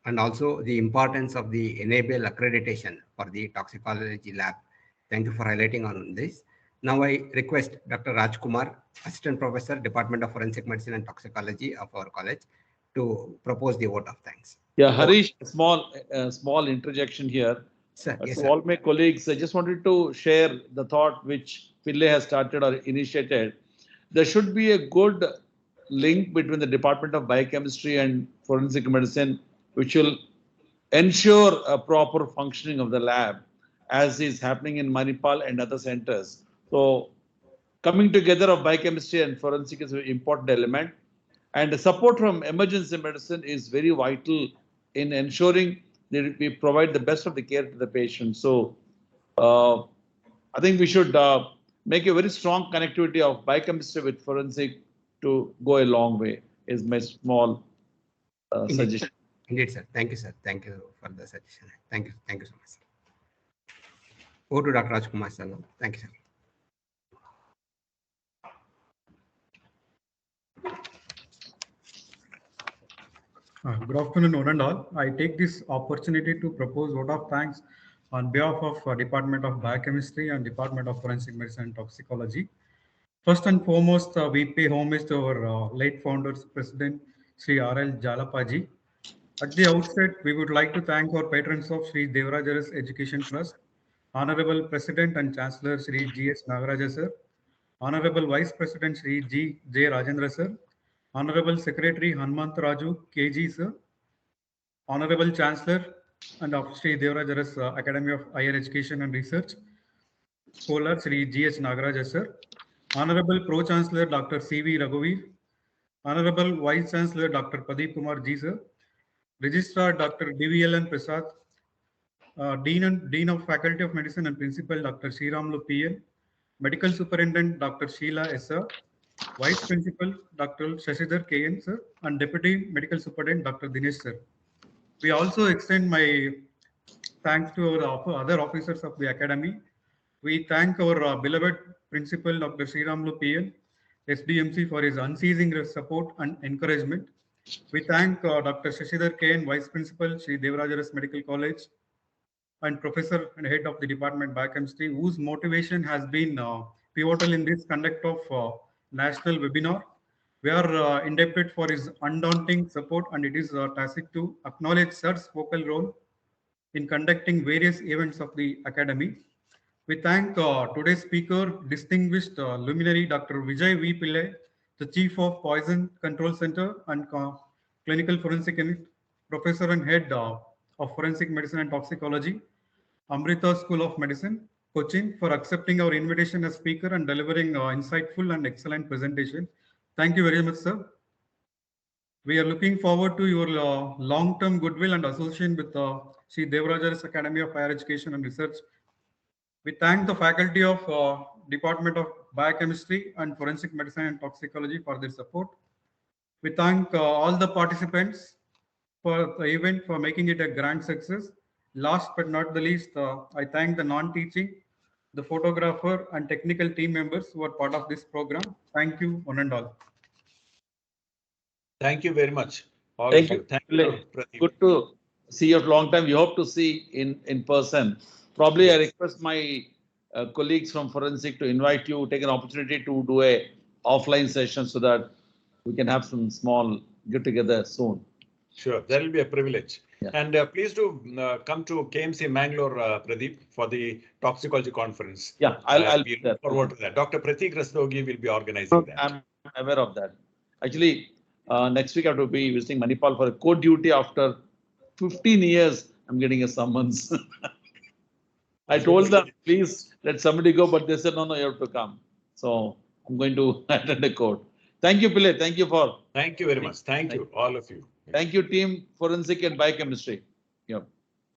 and also the importance of the enable accreditation for the toxicology lab. Thank you for highlighting on this. Now I request Dr. Rajkumar, Assistant Professor, Department of Forensic Medicine and Toxicology of our college, to propose the vote of thanks. Yeah, Harish, small interjection here. Sir, yes, to sir. all my colleagues, I just wanted to share the thought which Pillay has started or initiated. There should be a good link between the Department of Biochemistry and Forensic Medicine, which will ensure a proper functioning of the lab, as is happening in Manipal and other centers. So, coming together of biochemistry and forensic is an important element. And the support from emergency medicine is very vital in ensuring that we provide the best of the care to the patient. So, I think we should make a very strong connectivity of biochemistry with forensic to go a long way, is my small suggestion. Indeed, sir. Thank you, sir. Thank you for the suggestion. Thank you. Thank you so much, sir. Over to Dr. Rajkumar, sir. Thank you, sir. Good afternoon, one and all. I take this opportunity to propose vote of thanks on behalf of Department of Biochemistry and Department of Forensic Medicine and Toxicology. First and foremost, we pay homage to our late founders, President Sri R.L. Jalapaji. At the outset, we would like to thank our patrons of Sri Devaraja's Education Trust, Honorable President and Chancellor Sri G.S. Nagaraja sir, Honorable Vice President Sri G. J. Rajendra sir, Honorable Secretary Hanmant Raju KG sir, Honorable Chancellor and of Sri Devaraja's Academy of Higher Education and Research, Scholar Sri G.S. Nagaraja sir, Honorable Pro Chancellor Dr. C.V. Raghuveer, Honorable Vice Chancellor Dr. Pradeep Kumar Ji sir, Registrar Dr. D.V.L.N. Prasad, Dean of Faculty of Medicine and Principal Dr. Sriramlu P.L., Medical Superintendent Dr. Sheila S. sir, Vice Principal Dr. Shashidhar K.N. sir, and Deputy Medical Superintendent Dr. Dinesh sir. We also extend my thanks to our other officers of the Academy. We thank our beloved Principal Dr. Sriramlu P.L., SDMC, for his unceasing support and encouragement. We thank Dr. Shashidhar K.N., Vice Principal, Sri Devaraja's Medical College, and Professor and Head of the Department of Biochemistry, whose motivation has been pivotal in this conduct of national webinar. We are indebted for his undaunting support, and it is tacit to acknowledge Sir's vocal role in conducting various events of the Academy. We thank today's speaker, distinguished luminary Dr. Vijay V. Pillay, the Chief of Poison Control Center and Clinical Forensic Unit, Professor and Head of Forensic Medicine and Toxicology, Amrita School of Medicine, Cochin, for accepting our invitation as speaker and delivering insightful and excellent presentation. Thank you very much, sir. We are looking forward to your long-term goodwill and association with Sri Devaraja's Academy of Higher Education and Research. We thank the faculty of Department of Biochemistry and Forensic Medicine and Toxicology for their support. We thank all the participants for the event for making it a grand success. Last but not the least, I thank the non-teaching, the photographer and technical team members who are part of this program. Thank you, one and all. Thank you very much. Thank you. Thank you, Pradeep. Good to see you long time. We hope to see in person. Probably Yes. I request my colleagues from Forensic to invite you, take an opportunity to do a offline session so that we can have some small get together soon. Sure, that will be a privilege. Yeah. And please do come to KMC Mangalore, Pradeep, for the toxicology conference. Yeah, I'll be be there. forward to that. Dr. Pratik Rastogi will be organizing that. I'm aware of that. Actually, next week I have to be visiting Manipal for a court duty after 15 years. I'm getting a summons. I told them, please let somebody go, but they said, no, you have to come. So I'm going to attend a court. Thank you, Pillay. Thank you for. Thank you very much. Thank you, all of you. Thank you, team Forensic and Biochemistry. Yeah.